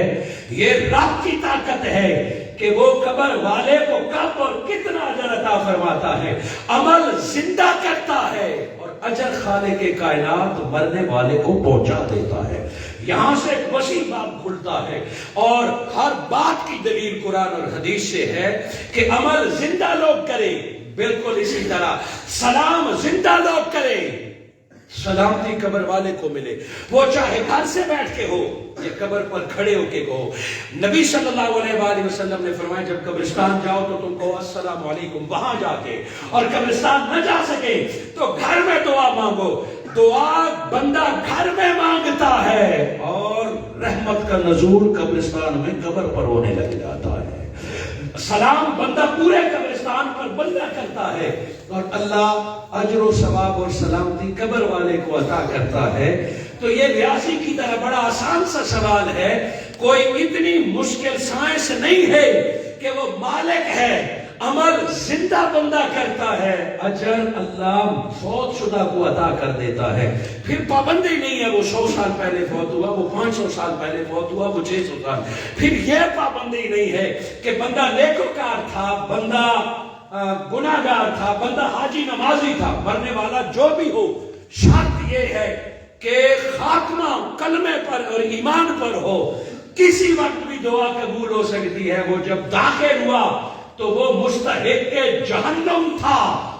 یہ رب کی طاقت ہے کہ وہ قبر والے کو کب اور کتنا اجر عطا فرماتا ہے۔ عمل زندہ کرتا ہے اور اجر خالق کائنات مرنے والے کو پہنچا دیتا ہے۔ یہاں سے وسیع باب کھلتا ہے اور ہر بات کی دلیل قرآن اور حدیث سے ہے کہ عمل زندہ لوگ کرے، بالکل اسی طرح سلام زندہ لوگ کرے، سلامتی قبر والے کو ملے، وہ چاہے گھر سے بیٹھ کے ہو یا قبر پر کھڑے ہو کے کہو۔ نبی صلی اللہ علیہ وآلہ وسلم نے فرمایا جب قبرستان جاؤ تو تم کہو السلام علیکم وہاں جا کے، اور قبرستان نہ جا سکے تو گھر میں دعا مانگو۔ دعا بندہ گھر میں مانگتا ہے اور رحمت کا نزول قبرستان میں قبر پر ہونے لگ جاتا ہے۔ سلام بندہ پورے قبرستان پر بندہ کرتا ہے اور اللہ اجر و ثواب اور سلامتی قبر والے کو عطا کرتا ہے۔ تو یہ ریاضی کی طرح بڑا آسان سا سوال ہے، کوئی اتنی مشکل سائنس نہیں ہے کہ وہ مالک ہے، عمل زندہ بندہ کرتا ہے، اجر اللہ فوت شدہ کو عطا کر دیتا ہے۔ پھر پابندی نہیں ہے وہ 100 سال پہلے فوت ہوا، وہ 500 سال پہلے فوت ہوا، وہ 600 سال۔ پھر یہ پابندی نہیں ہے کہ بندہ نیکوکار تھا، بندہ گناہگار تھا، بندہ حاجی نمازی تھا، مرنے والا جو بھی ہو، شرط یہ ہے کہ خاتمہ کلمے پر اور ایمان پر ہو۔ کسی وقت بھی دعا قبول ہو سکتی ہے۔ وہ جب داخل ہوا تو وہ مستحق جہنم تھا،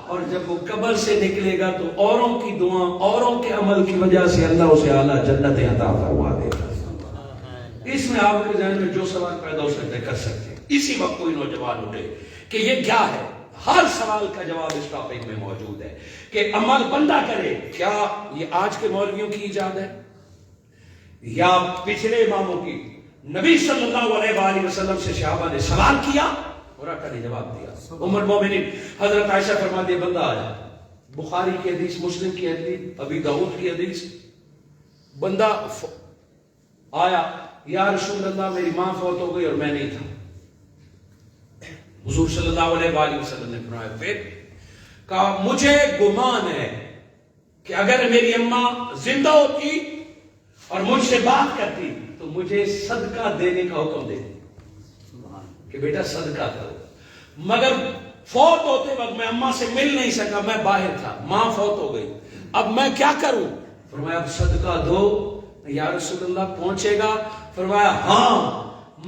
اور جب وہ قبر سے نکلے گا تو اوروں کی دعا، اوروں کے عمل کی وجہ سے اللہ اسے اعلیٰ جنت عطا فرما دے گا۔ اس میں آپ کے ذہن میں جو سوال پیدا ہو سکتے کر سکتے ہیں۔ اسی وقت کوئی نوجوان اٹھے کہ یہ کیا ہے، ہر سوال کا جواب اس ٹاپک میں موجود ہے کہ عمل بندہ کرے۔ کیا یہ آج کے مولویوں کی ایجاد ہے یا پچھلے اماموں کی؟ نبی صلی اللہ علیہ وآلہ وسلم سے صحابہ نے سوال کیا اور آقا نے جواب دیا۔ ام المومنین حضرت عائشہ فرماتی ہے بندہ آیا، بخاری کی حدیث، مسلم کی حدیث، ابی داؤد کی حدیث، بندہ آیا، یا رسول اللہ میری ماں فوت ہو گئی اور میں نہیں تھا۔ حضور صلی اللہ علیہ وآلہ وسلم نے فرمایا پھر؟ کہا مجھے گمان ہے کہ اگر میری اماں زندہ ہوتی اور مجھ سے بات کرتی تو مجھے صدقہ دینے کا حکم دے کہ بیٹا صدقہ کرو، مگر فوت ہوتے وقت میں اماں سے مل نہیں سکا، میں باہر تھا، ماں فوت ہو گئی، اب میں کیا کروں؟ فرمایا اب صدقہ دو۔ یا رسول اللہ پہنچے گا؟ فرمایا ہاں،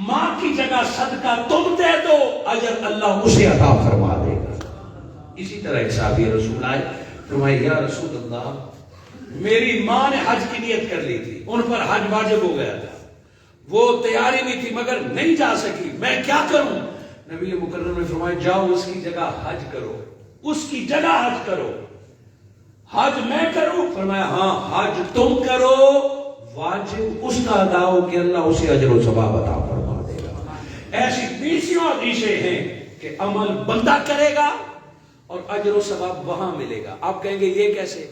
ماں کی جگہ صدقہ تم دے دو، اجر اللہ اسے عطا فرما دے گا۔ اسی طرح ایک صحابی رسول آئے، فرمایا یا رسول اللہ میری ماں نے حج کی نیت کر لی تھی، ان پر حج واجب ہو گیا تھا، وہ تیاری بھی تھی مگر نہیں جا سکی، میں کیا کروں؟ نبی مکرم نے فرمایا جاؤ اس کی جگہ حج کرو، اس کی جگہ حج کرو۔ حج میں کروں؟ فرمایا ہاں حج تم کرو، واجب اس کا ادا ہو کہ اللہ اسے اجر و ثواب عطا فرما دے گا۔ ایسی 20 حدیثیں ہیں کہ عمل بندہ کرے گا اور اجر و ثواب وہاں ملے گا۔ آپ کہیں گے یہ کیسے؟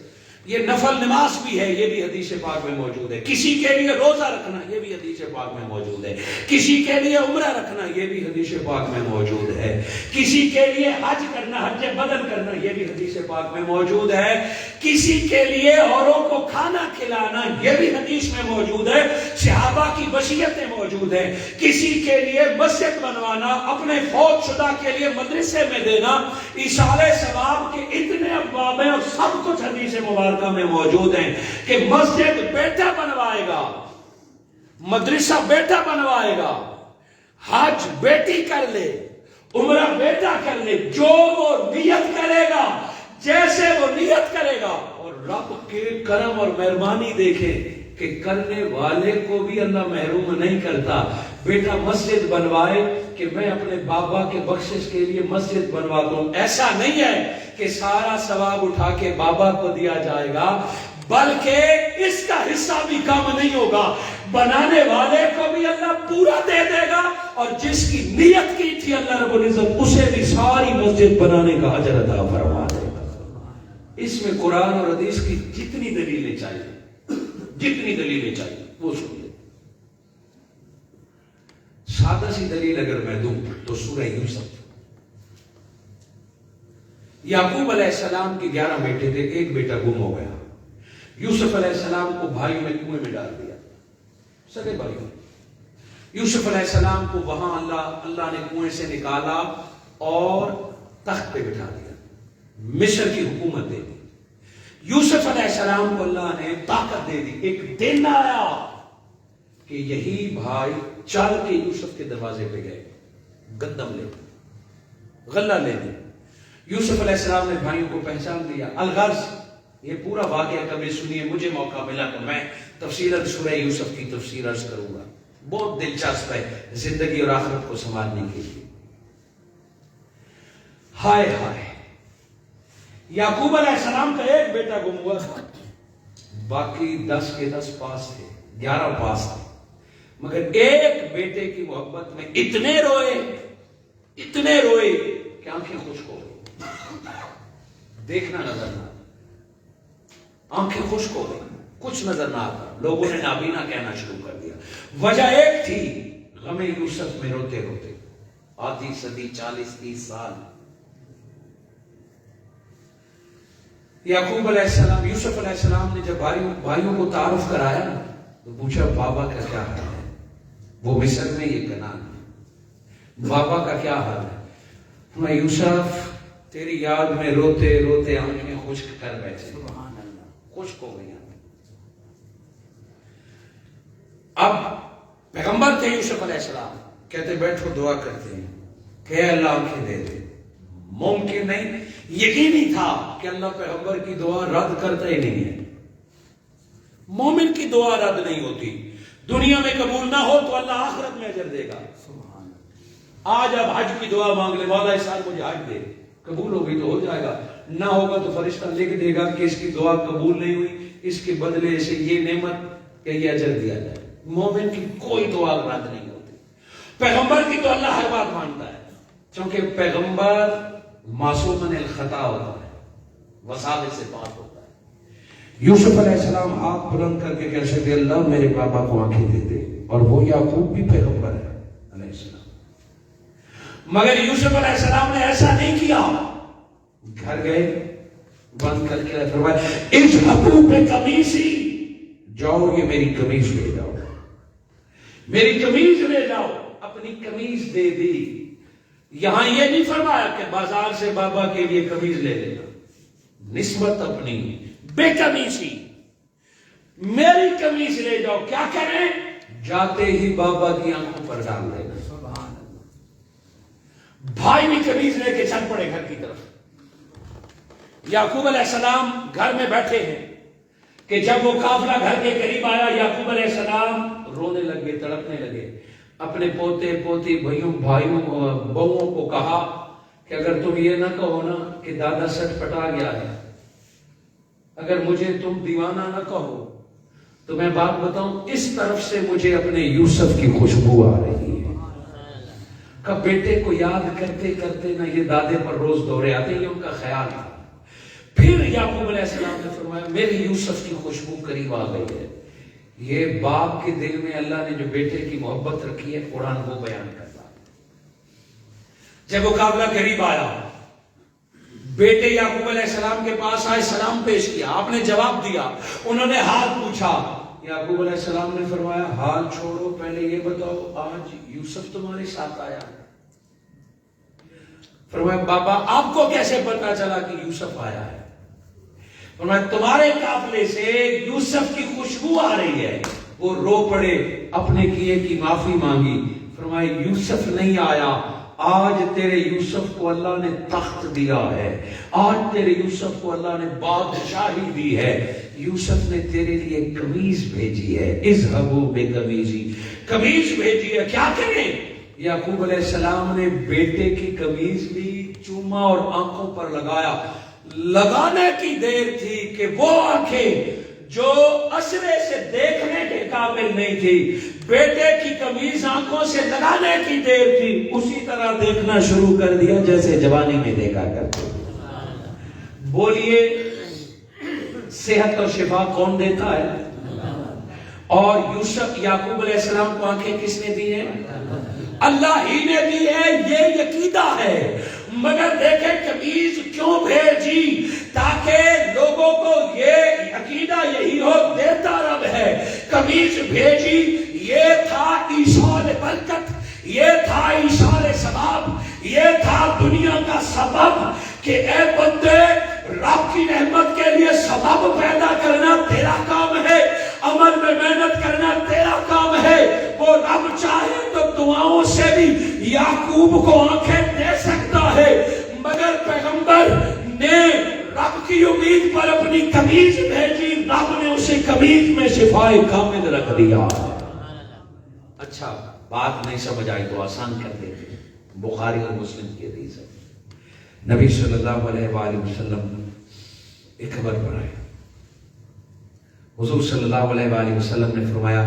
یہ نفل نماز بھی ہے، یہ بھی حدیث پاک میں موجود ہے۔ کسی کے لیے روزہ رکھنا، یہ بھی حدیث پاک میں موجود ہے۔ کسی کے لیے عمرہ رکھنا، یہ بھی حدیث پاک میں موجود ہے۔ کسی کے لیے حج کرنا، حج بدن کرنا، یہ بھی حدیث پاک میں موجود ہے۔ کسی کے لیے اوروں کو کھانا کھلانا، یہ بھی حدیث میں موجود ہے۔ صحابہ کی وصیتیں موجود ہیں۔ کسی کے لیے مسجد بنوانا، اپنے فوت شدہ کے لیے مدرسے میں دینا، ایصال ثواب کے اتنے ابواب ہیں اور سب کچھ حدیث مبارکہ میں موجود ہیں کہ مسجد بیٹا بنوائے گا، مدرسہ بیٹا بنوائے گا، حج بیٹی کر لے، عمرہ بیٹا کر لے، جو وہ نیت کرے گا، جیسے وہ نیت کرے گا، اور رب کے کرم اور مہربانی دیکھیں کہ کرنے والے کو بھی اللہ محروم نہیں کرتا۔ بیٹا مسجد بنوائے کہ میں اپنے بابا کے بخشش کے لیے مسجد بنواتا ہوں، ایسا نہیں ہے کہ سارا ثواب اٹھا کے بابا کو دیا جائے گا، بلکہ اس کا حصہ بھی کم نہیں ہوگا، بنانے والے کو بھی اللہ پورا دے دے گا، اور جس کی نیت کی تھی اللہ رب العزت اسے بھی ساری مسجد بنانے کا اجر عطا فرما دے گا۔ اس میں قرآن اور حدیث کی جتنی دلیلیں چاہیے، جتنی دلیلیں چاہیے وہ سن لیں۔ سادہ سی دلیل اگر میں دوں تو سورہ یوسف، یعقوب علیہ السلام کے 11 بیٹے تھے، ایک بیٹا گم ہو گیا۔ یوسف علیہ السلام کو بھائیوں نے کنویں میں ڈال دیا، سگے بھائیوں۔ یوسف علیہ السلام کو وہاں اللہ نے کنویں سے نکالا اور تخت پہ بٹھا دیا، مصر کی حکومت دے دی۔ یوسف علیہ السلام کو اللہ نے طاقت دے دی۔ ایک دن آیا کہ یہی بھائی چل کے یوسف کے دروازے پہ گئے گندم لے، غلہ لے لے۔ یوسف علیہ السلام نے بھائیوں کو پہچان لیا۔ الغرض یہ پورا واقعہ کبھی سنیے، مجھے موقع ملا تو میں تفصیلاً سورہ یوسف کی تفسیر عرض کروں گا، بہت دلچسپ ہے زندگی اور آخرت کو سنبھالنے کے لیے۔ ہائے ہائے، یعقوب علیہ السلام کا ایک بیٹا گم ہوا، باقی 10 کے 10 پاس تھے، 11 پاس تھے، مگر ایک بیٹے کی محبت میں اتنے روئے کہ آنکھیں خشک ہو گئی، دیکھنا نظر نہ آتا، آنکھیں خشک ہو گئی، کچھ نظر نہ آتا، لوگوں نے نابینا کہنا شروع کر دیا۔ وجہ ایک تھی، غم یوسف میں روتے روتے، آدھی صدی 40-30 سال۔ یعقوب علیہ السلام، یوسف علیہ السلام نے جب بھائیوں کو تعارف کرایا تو پوچھا بابا کا کیا حال ہے؟ وہ مصر میں، یہ کنعان میں، بابا کا کیا حال ہے؟ میں یوسف تیری یاد میں روتے روتے آنکھیں خشک کر بیٹھے، سبحان اللہ، خشک ہو گئی۔ اب پیغمبر تھے یوسف علیہ السلام، کہتے بیٹھو دعا کرتے ہیں کہ اے اللہ آنکھیں دے دے۔ ممکن نہیں، یقینی تھا کہ اللہ پیغمبر کی دعا رد کرتا ہی نہیں ہے۔ مومن کی دعا رد نہیں ہوتی، دنیا میں قبول نہ ہو تو اللہ آخرت میں اجر دے گا۔ آج آپ حج کی دعا مانگ لیں، مولا اس سال مجھے حج دے، قبول ہوگی تو ہو جائے گا، نہ ہوگا تو فرشتہ لکھ دے گا کہ اس کی دعا قبول نہیں ہوئی، اس کے بدلے سے یہ نعمت یا یہ اجر دیا جائے۔ مومن کی کوئی دعا رد نہیں ہوتی۔ پیغمبر کی تو اللہ ہر بات مانتا ہے، چونکہ پیغمبر معصوم من الخطا ہوتا ہے، وساوس سے پاک ہوتا ہے۔ یوسف علیہ السلام ہاتھ بلند کر کے کہہ سکتے اللہ میرے بابا کو آنکھیں دے دے، اور وہ یعقوب بھی پیغمبر ہے علیہ السلام، مگر یوسف علیہ السلام نے ایسا نہیں کیا۔ گھر گئے، بند کر کے فرمایا اذهبوا بقمیصی، جاؤ یہ میری قمیص لے جاؤ، میری قمیص لے جاؤ۔ اپنی قمیص دے دی۔ یہاں یہ نہیں فرمایا کہ بازار سے بابا کے لیے قمیص لے لینا، نسبت اپنی، بے قمیصی، میری قمیص لے جاؤ۔ کیا کریں؟ جاتے ہی بابا کی آنکھوں پر ڈال دینا۔ بھائی بھی قمیص لے کے چل پڑے گھر کی طرف۔ یعقوب علیہ السلام گھر میں بیٹھے ہیں کہ جب وہ قافلہ گھر کے قریب آیا، یعقوب علیہ السلام رونے لگے، تڑپنے لگے۔ اپنے پوتے پوتی بھائیوں بہووں کو کہا کہ اگر تم یہ نہ کہو نا کہ دادا سٹ پٹا گیا ہے اگر مجھے تم دیوانہ نہ کہو تو میں بات بتاؤں، اس طرف سے مجھے اپنے یوسف کی خوشبو آ رہی ہے۔ کب بیٹے کو یاد کرتے کرتے نہ یہ دادے پر روز دورے آتے، یہ ان کا خیال تھا۔ پھر یعقوب علیہ السلام نے فرمایا میرے یوسف کی خوشبو قریب آ گئی ہے۔ یہ باپ کے دل میں اللہ نے جو بیٹے کی محبت رکھی ہے، قرآن وہ بیان کرتا۔ جب مقابلہ قریب آیا، بیٹے یعقوب علیہ السلام کے پاس آئے، سلام پیش کیا، آپ نے جواب دیا، انہوں نے حال پوچھا۔ یعقوب علیہ السلام نے فرمایا حال چھوڑو، پہلے یہ بتاؤ آج یوسف تمہارے ساتھ آیا؟ فرمایا بابا آپ کو کیسے پتا چلا کہ یوسف آیا ہے؟ فرمایا تمہارے قافلے سے یوسف کی خوشبو آ رہی ہے۔ وہ رو پڑے، اپنے کیے کی معافی مانگی۔ فرمایا یوسف نہیں آیا، آج تیرے یوسف کو اللہ نے تخت دیا ہے، آج تیرے یوسف کو اللہ نے بادشاہی دی ہے، یوسف نے تیرے لیے قمیض بھیجی ہے، اذهبوا بقمیضی، قمیض بھیجی ہے، کیا کریں؟ یعقوب علیہ السلام نے بیٹے کی قمیض لی، چوما اور آنکھوں پر لگایا۔ لگانے کی دیر تھی کہ وہ آنکھیں جو اسرے سے دیکھنے کے قابل نہیں تھی، بیٹے کی قمیض آنکھوں سے لگانے کی دیر تھی، اسی طرح دیکھنا شروع کر دیا جیسے جوانی میں دیکھا کرتے۔ بولیے صحت اور شفا کون دیتا ہے؟ اور یوسف یعقوب علیہ السلام کو آنکھیں کس نے دی ہیں؟ اللہ ہی نے دی ہے، یہ عقیدہ ہے۔ مگر دیکھیں قمیض کیوں بھیجی؟ تاکہ لوگوں کو یہ عقیدہ یہی ہو دیتا رب ہے۔ قمیض بھیجی، یہ تھا ایصال برکت، یہ تھا ایصال ثواب، یہ تھا دنیا کا سبب کہ اے بندے رب کی رحمت کے لیے سبب پیدا کرنا تیرا کام ہے، عمل میں محنت کرنا تیرا کام ہے۔ وہ رب چاہے تو دعاؤں سے بھی یعقوب کو آنکھیں دے سکتا ہے، مگر پیغمبر نے رب کی امید پر اپنی قمیض بھیجی، رب نے اسے قمیض میں شفائے کامل رکھ دیا۔ اچھا بات نہیں سمجھ آئی تو آسان کر دیتے، بخاری اور مسلم کی حدیث ہے، نبی صلی اللہ علیہ وآلہ وسلم ایک خبر پر آئے، حضور صلی اللہ علیہ وآلہ وسلم نے فرمایا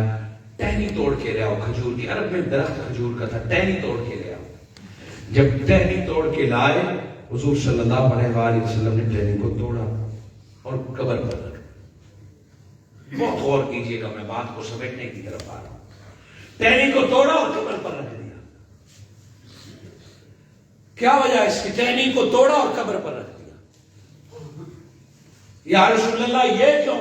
ٹہنی توڑ کے لے آؤ کھجور کی، عرب میں درخت کھجور کا تھا، ٹہنی توڑ کے لے آؤ۔ جب ٹہنی توڑ کے لائے، حضور صلی اللہ علیہ وآلہ وسلم نے ٹہنی کو توڑا اور قبر پر رکھا۔ بہت غور کیجئے گا، میں بات کو سمیٹنے کی طرف آ رہا ہوں۔ ٹہنی کو توڑا اور قبر پر رکھ دیا۔ کیا وجہ اس کی؟ ٹہنی کو توڑا اور قبر پر رکھ دیا۔ یا رسول اللہ یہ کیوں؟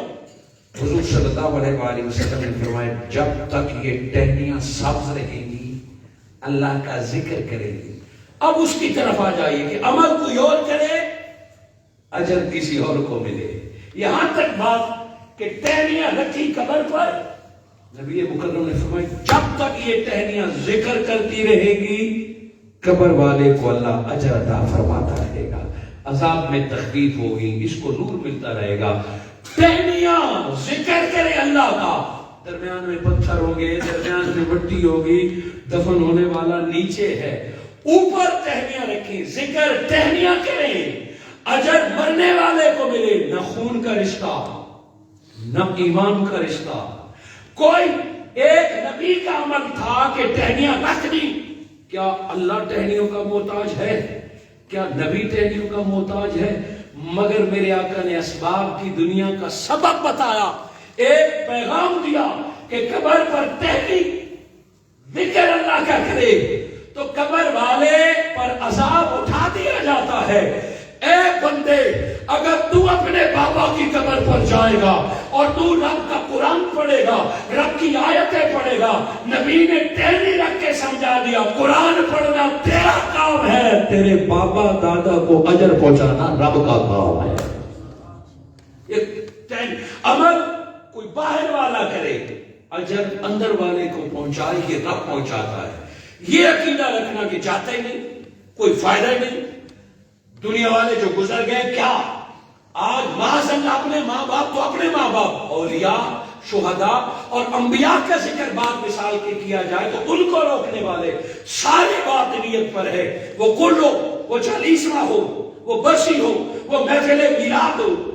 حضور صلی اللہ علیہ وآلہ وسلم نے فرمایا جب تک یہ ٹہنیاں سبز رہیں گی اللہ کا ذکر کرے گی۔ اب اس کی طرف آ جائیے کہ عمل کوئی اور کرے اجر کسی اور کو ملے۔ یہاں تک بات کہ ٹہنیاں رکھی قبر پر، نبی مکرم نے فرمایا جب تک یہ ٹہنیاں ذکر کرتی رہے گی قبر والے کو اللہ اجر عطا فرماتا رہے گا، عذاب میں تخفیف ہوگی، اس کو نور ملتا رہے گا۔ ٹہنیاں ذکر کرے اللہ کا، درمیان میں پتھر ہوگے، درمیان میں مٹی ہوگی، دفن ہونے والا نیچے ہے، اوپر ٹہنیاں رکھی، ذکر ٹہنیاں کریں، اجر مرنے والے کو ملے، نہ خون کا رشتہ نہ ایمان کا رشتہ۔ کوئی ایک نبی کا عمل تھا کہ ٹہنیاں رکھ دی، کیا اللہ ٹہنیوں کا محتاج ہے؟ کیا نبی ٹہنیوں کا محتاج ہے؟ مگر میرے آقا نے اسباب کی دنیا کا سبب بتایا، ایک پیغام دیا کہ قبر پر ٹہنی ذکر اللہ کا کرے تو قبر والے پر عذاب اٹھا دیا جاتا ہے۔ اے بندے اگر تو اپنے بابا کی قبر پر جائے گا اور تو رب کا قرآن پڑھے گا، رب کی آیتیں پڑھے گا، نبی نے ٹہنی رکھ کے سمجھا دیا قرآن پڑھنا تیرا کام ہے، تیرے بابا دادا کو اجر پہنچانا رب کا کام ہے۔ یہ عمل کوئی باہر والا کرے، اجر اندر والے کو پہنچائے، یہ رب پہنچاتا ہے۔ یہ عقیدہ رکھنا کہ چاہتے ہی نہیں، کوئی فائدہ ہی نہیں۔ دنیا والے جو گزر گئے، کیا آج معاذ اپنے ماں باپ تو اپنے ماں باپ، اولیاء، شہداء اور انبیاء کا ذکر بات مثال کے کیا جائے تو ان کو روکنے والے ساری بات نیت پر ہے، وہ کل ہو، وہ 40واں ہو، وہ برسی ہو، وہ محفل میلاد ہو،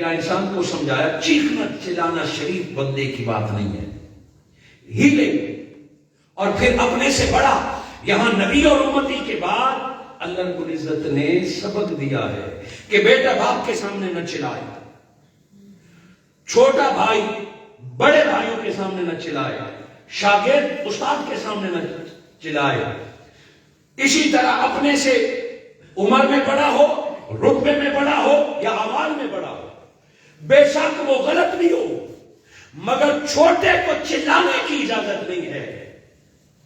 یا انسان کو سمجھایا چیخنا چلانا شریف بندے کی بات نہیں ہے، ہیلے اور پھر اپنے سے بڑا. یہاں نبی اور امتی کے بعد اللہ رب العزت نے سبق دیا ہے کہ بیٹا باپ کے سامنے نہ چلائے، چھوٹا بھائی بڑے بھائیوں کے سامنے نہ چلائے، شاگرد استاد کے سامنے نہ چلائے. اسی طرح اپنے سے عمر میں بڑا ہو، رتبے میں بڑا ہو یا آواز میں بڑا ہو، بے شک وہ غلط بھی ہو، مگر چھوٹے کو چلانے کی اجازت نہیں ہے.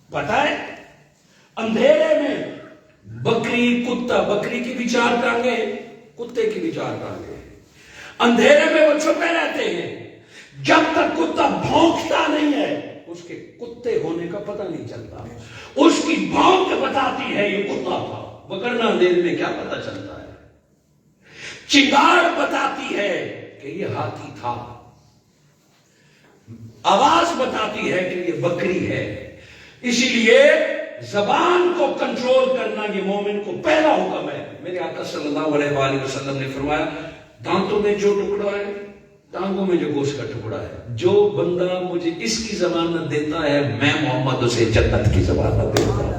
پتہ ہے اندھیرے میں بکری کتا، بکری کی بھی چار ٹانگیں ہیں، کتے کی بھی چار ٹانگیں ہیں. اندھیرے میں وہ چھپے رہتے ہیں، جب تک کتا بھونکتا نہیں ہے اس کے کتے ہونے کا پتہ نہیں چلتا. اس کی بھونک بتاتی ہے یہ کتا تھا، وگرنہ اندھیرے میں کیا پتہ چلتا ہے. چنگاڑ بتاتی ہے کہ یہ ہاتھی تھا، آواز بتاتی ہے کہ یہ بکری ہے. اسی لیے زبان کو کنٹرول کرنا یہ مومن کو پہلا حکم ہے. میرے آقا صلی اللہ علیہ وآلہ وسلم نے فرمایا دانتوں میں جو ٹکڑا ہے، ٹانگوں میں جو گوشت کا ٹکڑا ہے، جو بندہ مجھے اس کی ضمانت دیتا ہے میں محمد اسے جنت کی ضمانت دیتا ہوں.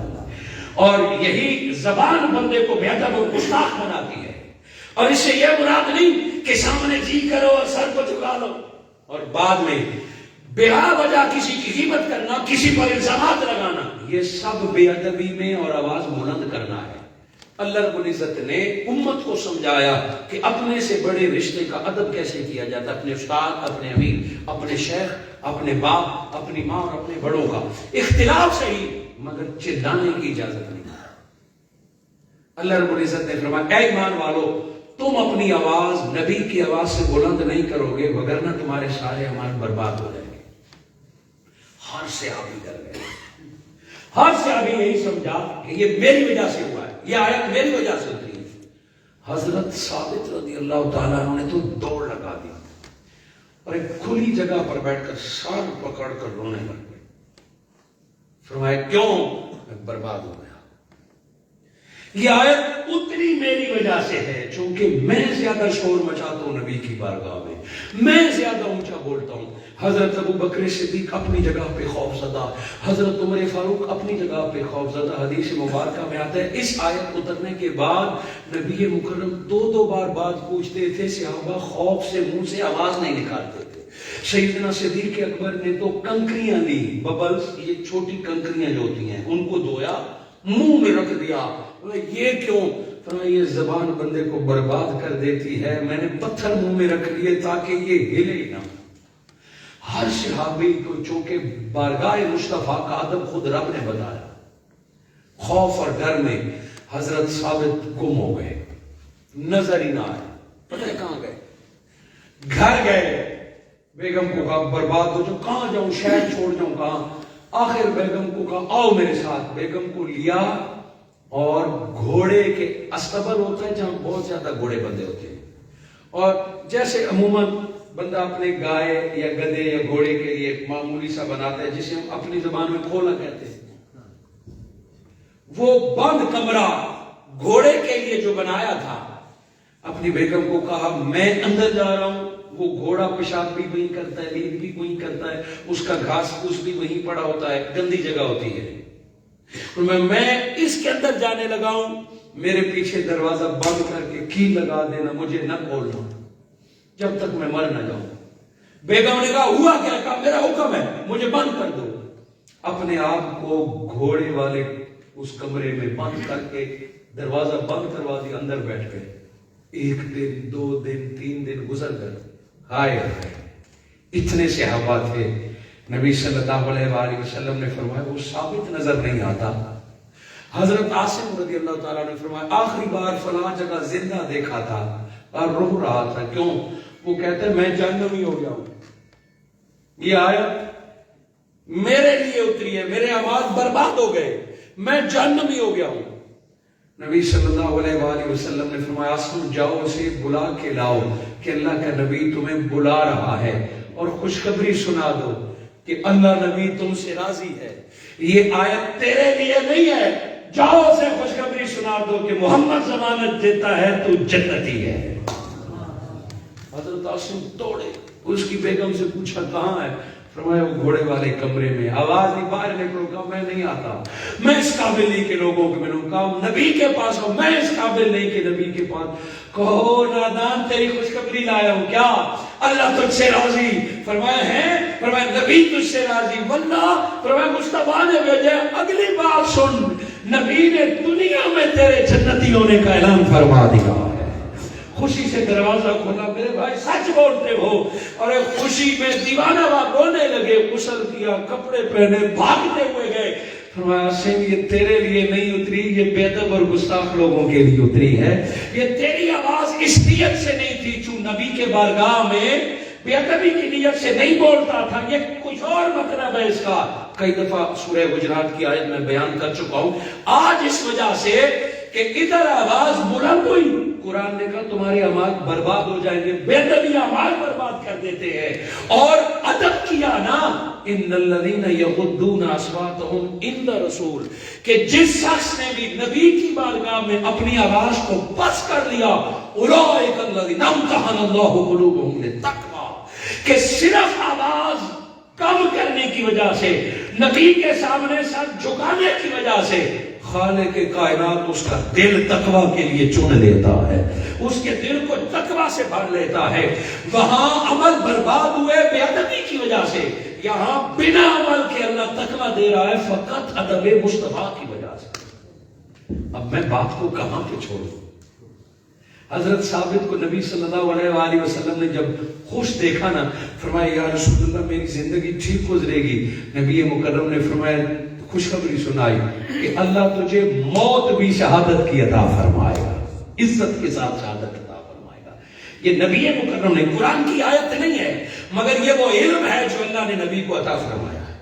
اور یہی زبان بندے کو بے ادب اور گستاخ بناتی ہے. اور اس سے یہ مراد نہیں کہ سامنے جی کرو اور سر کو جھکا لو اور بعد میں بلا وجہ کسی کی غیبت کرنا، کسی پر الزامات لگانا، یہ سب بے ادبی میں اور آواز بلند کرنا ہے. اللہ رب العزت نے امت کو سمجھایا کہ اپنے سے بڑے رشتے کا ادب کیسے کیا جاتا ہے، اپنے استاد، اپنے امیر، اپنے شیخ، اپنے باپ، اپنی ماں اور اپنے بڑوں کا اختلاف صحیح مگر چلانے کی اجازت نہیں. اللہ رب العزت نے فرمایا اے ایمان والو تم اپنی آواز نبی کی آواز سے بلند نہیں کرو گے وگرنہ تمہارے سارے اعمال برباد ہو جائیں گے. ہر صحابی ڈر گئے، ہر صحابی یہی سمجھا کہ یہ میری وجہ سے ہوا ہے، یہ آیت میری وجہ سے اتری ہے. حضرت ثابت رضی اللہ تعالیٰ عنہ نے تو دوڑ لگا دی اور ایک کھلی جگہ پر بیٹھ کر سر پکڑ کر رونے لگ گئے. فرمایا کیوں؟ میں برباد ہو گیا. یہ آیت اتنی میری وجہ سے ہے چونکہ میں زیادہ شور مچاتا ہوں نبی کی بارگاہ میں زیادہ اونچا بولتا ہوں. حضرت ابو بکر صدیق اپنی جگہ پہ خوف زدہ، حضرت عمر فاروق اپنی جگہ پہ خوف زدہ. حدیث مبارکہ میں آتا ہے اس آیت اترنے کے بعد نبی مکرم دو بار بات پوچھتے تھے، صحابہ خوف سے منہ سے آواز نہیں نکالتے تھے. سیدنا صدیق اکبر نے تو کنکریاں لی، ببلز، یہ چھوٹی کنکریاں جو ہوتی ہیں ان کو دھویا، منہ میں رکھ دیا. یہ کیوں؟ یہ زبان بندے کو برباد کر دیتی ہے، میں نے پتھر منہ میں رکھ لیے تاکہ یہ ہلے ہی نہ. ہر صحابی کو چونکہ بارگاہ مصطفیٰ کا ادب خود رب نے بتایا. خوف اور ڈر میں حضرت ثابت گم ہو گئے، نظر ہی نہ آئے. پتہ ہے کہاں گئے؟ گھر گئے. بیگم کو کہا برباد ہو جاؤ، کہاں جاؤں، شہر چھوڑ جاؤں کہاں؟ آخر بیگم کو کہا آؤ میرے ساتھ. بیگم کو لیا اور گھوڑے کے استبل ہوتا ہے جہاں بہت زیادہ گھوڑے بندے ہوتے ہیں، اور جیسے عموماً بندہ اپنے گائے یا گدے یا گھوڑے کے لیے ایک معمولی سا بناتا ہے جسے ہم اپنی زبان میں کھولا کہتے ہیں، وہ بند کمرہ گھوڑے کے لیے جو بنایا تھا. اپنی بیگم کو کہا میں اندر جا رہا ہوں. وہ گھوڑا پیشاب بھی وہیں کرتا ہے، نیند بھی وہیں کرتا ہے، اس کا گھاس پھوس بھی وہیں پڑا ہوتا ہے، گندی جگہ ہوتی ہے. میں اس کے اندر جانے لگا ہوں، میرے پیچھے دروازہ بند کر کے کی لگا دینا، مجھے نہ کھولنا جب تک میں مر نہ جاؤں. بیگم نے کہا ہوا کیا؟ کہا میرا حکم ہے مجھے بند کر دو. اپنے آپ کو گھوڑے والے اس کمرے میں بند کر کے دروازہ بند کروا دیا، اندر بیٹھ گئے. 1 دن 2 دن 3 دن گزر گئے. ہائے اتنے صحابہ تھے. نبی صلی اللہ علیہ وآلہ وسلم نے فرمایا وہ ثابت نظر نہیں آتا. حضرت عاصم رضی اللہ تعالیٰ نے فرمایا آخری بار فلاں جگہ زندہ دیکھا تھا اور رو رہا تھا. کیوں؟ وہ کہتے ہیں میں جہنمی ہو گیا ہوں. یہ آیت میرے لیے اتری ہے، میرے اعمال برباد ہو گئے، میں جہنمی ہو گیا ہوں. نبی صلی اللہ علیہ وآلہ وسلم نے فرمایا عاصم جاؤ اسے بلا کے لاؤ کہ اللہ کا نبی تمہیں بلا رہا ہے اور خوشخبری سنا دو کہ اللہ نبی تم سے راضی ہے. یہ آیت تیرے لیے نہیں ہے، جاؤ اسے خوشخبری سنا دو کہ محمد ضمانت دیتا ہے تو جنتی ہے. حضرت عاصم دوڑے, اس کی بیگم سے پوچھا کہاں ہے؟ فرمایا وہ گھوڑے والے کمرے میں. آواز نہیں, باہر نکلو. کہا میں نہیں آتا, میں اس قابل نہیں کہ لوگوں کو ملوں. کہا نبی کے پاس ہوں. میں اس قابل نہیں کہ نبی کے پاس. کہو نادان تیری خوشخبری لایا ہوں, کیا اللہ تجھ سے راضی؟ فرمایا ہے. فرمایا نبی تجھ سے راضی. واللہ فرمایا مصطفیٰ نے بھیجا. اگلی بات سن, نبی نے دنیا میں تیرے جنتی ہونے کا اعلان فرما دیا ہے. خوشی سے دروازہ کھولا. میرے بھائی سچ بولتے ہو؟ اور خوشی میں دیوانہ بات رونے لگے. غسل کیا, کپڑے پہنے, بھاگتے ہوئے گئے. فرمایا سیم یہ تیرے لیے نہیں اتری, یہ بے ادب اور گستاخ لوگوں کے لیے اتری ہے. یہ تیری آواز اس نیت سے نہیں تھی, چون نبی کے بارگاہ میں بے ادبی کی نیت سے نہیں بولتا تھا. یہ کچھ اور مطلب ہے اس کا. کئی دفعہ سورہ حجرات کی آیت میں بیان کر چکا ہوں. آج اس وجہ سے کہ ادھر آواز بلند ہوئی, قرآن نے کہا تمہارے اعمال برباد ہو جائیں گے. بے ادبی اعمال برباد کر دیتے ہیں. اور ادب کیا نا, ان الذین یغضون اصواتهم عند رسول, کہ جس شخص نے بھی نبی کی بارگاہ میں اپنی آواز کو پست کر لیا, اولئک الذین امتحن اللہ قلوبهم للتقوی, کہ صرف آواز کم کرنے کی وجہ سے, نبی کے سامنے سر جھکانے کی وجہ سے خالق کائنات اس کا دل تقوی کے لیے چن لیتا ہے, اس کے دل کو تقوی سے بھر لیتا ہے. وہاں عمل برباد ہوئے بے ادبی کی وجہ سے, یہاں بنا عمل کے اللہ تقوی دے رہا ہے فقط ادب مصطفیٰ کی وجہ سے. اب میں بات کو کہاں پہ چھوڑوں؟ حضرت ثابت کو نبی صلی اللہ علیہ وآلہ وسلم نے جب خوش دیکھا نا, فرمایا یا رسول اللہ میری زندگی ٹھیک گزرے گی. نبی مکرم نے فرمایا خوشخبری سنائی کہ اللہ تجھے موت بھی شہادت کی عطا فرمائے گا, عزت کے ساتھ شہادت عطا فرمائے گا. یہ نبی مکرم نے, قرآن کی آیت نہیں ہے, مگر یہ وہ علم ہے جو اللہ نے نبی کو عطا فرمایا ہے.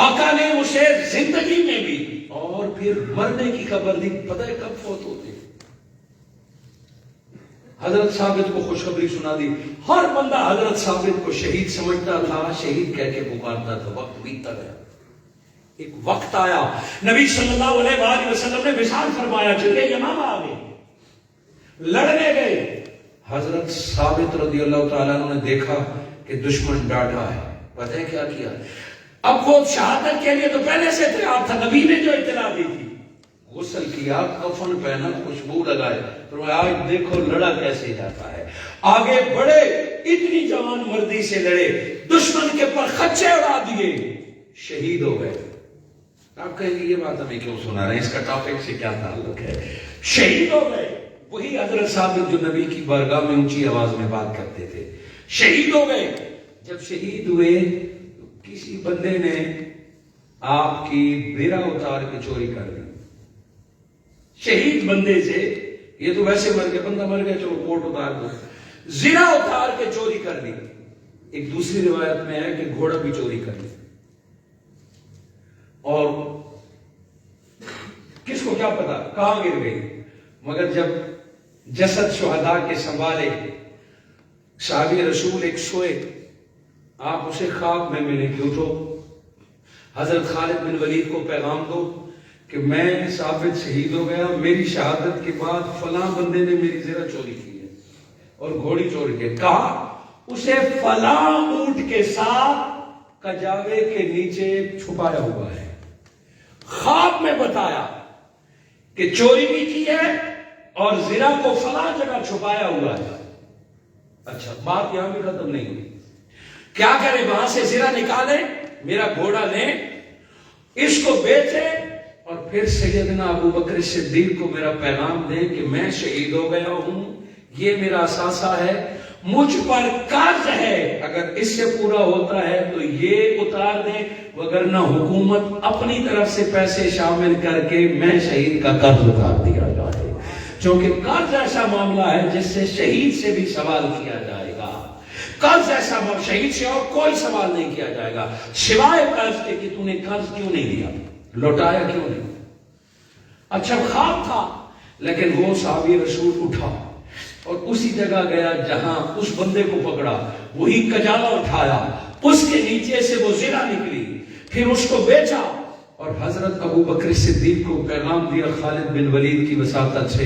آقا نے اسے زندگی میں بھی اور پھر مرنے کی خبر دی. پتہ ہے کب فوت ہوتے؟ حضرت ثابت کو خوشخبری سنا دی. ہر بندہ حضرت ثابت کو شہید سمجھتا تھا, شہید کہہ کے پکارتا تھا. وقت بیتتا گیا. ایک وقت آیا, نبی صلی اللہ علیہ وآلہ وسلم نے وصال فرمایا, چلے یمامہ آ گئے, لڑنے گئے. حضرت ثابت رضی اللہ تعالیٰ عنہ نے دیکھا کہ دشمن ڈاٹا ہے. پتہ ہے کیا کیا؟ اب وہ شہادت کے لیے تو پہلے سے تیار تھا, نبی نے جو اطلاع دی تھی. غسل کیا, کفن پہنا, خوشبو لگائے. فرمایا آج دیکھو لڑا کیسے جاتا ہے. آگے بڑھے, اتنی جوان مردی سے لڑے, دشمن کے پر خچے اڑا دیے, شہید ہو گئے. آپ کہیں گے یہ بات ہمیں کیوں سنا رہے ہیں, اس کا ٹاپک سے کیا تعلق ہے؟ شہید ہو گئے. وہی حضرت ثابت جو نبی کی بارگاہ میں اونچی آواز میں بات کرتے تھے, شہید ہو گئے. جب شہید ہوئے, کسی بندے نے آپ کی بیرا اتار کے چوری کر دی. شہید بندے سے, یہ تو ویسے مر گیا, بندہ مر گیا, چلو کوٹ اتار دو. زرہ اتار کے چوری کر دی. ایک دوسری روایت میں ہے کہ گھوڑا بھی چوری کر دی. اور کس کو کیا پتا کہاں گر گئی, مگر جب جسد شہداء کے سنبھالے, صحابی رسول ایک سوئے, آپ اسے خواب میں ملے کہ اٹھو, حضرت خالد بن ولید کو پیغام دو کہ میں ثابت شہید ہو گیا, میری شہادت کے بعد فلاں بندے نے میری زرہ چوری کی ہے اور گھوڑی چوری کی. کہا اسے فلاں اونٹ کے ساتھ کجاوے کے نیچے چھپایا ہوا ہے. خواب میں بتایا کہ چوری بھی کی ہے اور زرہ کو فلاں جگہ چھپایا ہوا ہے. اچھا, بات یہاں بھی ختم نہیں ہوئی. کیا کرے, وہاں سے زرہ نکالے, میرا گھوڑا لیں, اس کو بیچے, اور پھر سیدنا ابو بکر صدیق کو میرا پیغام دیں کہ میں شہید ہو گیا ہوں, یہ میرا اثاثہ ہے, مجھ پر قرض ہے, اگر اس سے پورا ہوتا ہے تو یہ اتار دیں, وگرنہ حکومت اپنی طرف سے پیسے شامل کر کے میں شہید کا قرض اتار دیا جائے. چونکہ قرض ایسا معاملہ ہے جس سے شہید سے بھی سوال کیا جائے گا. قرض ایسا شہید سے اور کوئی سوال نہیں کیا جائے گا سوائے قرض کے کہ تو نے قرض کیوں نہیں دیا, لوٹایا کیوں نہیں. اچھا خواب تھا, لیکن وہ صحابی رسول اٹھا اور اسی جگہ گیا جہاں اس بندے کو پکڑا, وہی کجاوا اٹھایا, اس کے نیچے سے وہ زرہ نکلی, پھر اس کو بیچا اور حضرت ابو بکر صدیق کو پیغام دیا خالد بن ولید کی وساطت سے,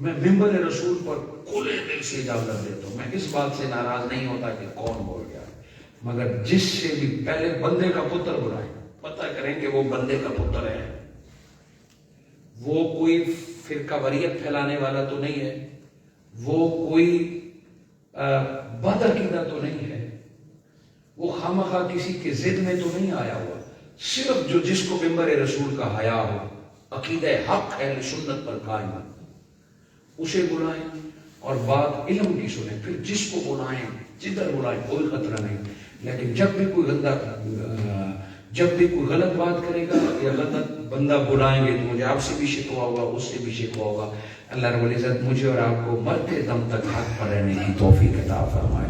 میں ممبر رسول پر کھلے دل سے اجازت دیتا ہوں. میں اس بات سے ناراض نہیں ہوتا کہ کون بول گیا, مگر جس سے بھی پہلے بندے کا پتر بلائیں, پتہ کریں کہ وہ بندے کا پتر ہے, وہ کوئی فرقہ وریت پھیلانے والا تو نہیں ہے, وہ کوئی بد عقیدہ تو نہیں ہے, وہ خامخواہ کسی کے ضد میں تو نہیں آیا ہوا. صرف جو جس کو ممبر رسول کا حیا ہو, عقیدہ حق ہے, سنت پر قائم, اسے بلائیں اور بات علم کی سنیں. پھر جس کو بلائیں جدھر بلائیں کوئی خطرہ نہیں. لیکن جب بھی کوئی غلط بات کرے گا یا غلط بندہ بلائیں گے تو مجھے آپ سے بھی شکوہ ہوگا, اس سے بھی شکوہ ہوگا. اللہ رب العزت مجھے اور آپ کو مرتے دم تک حق پر رہنے کی توفیق عطا فرمائے.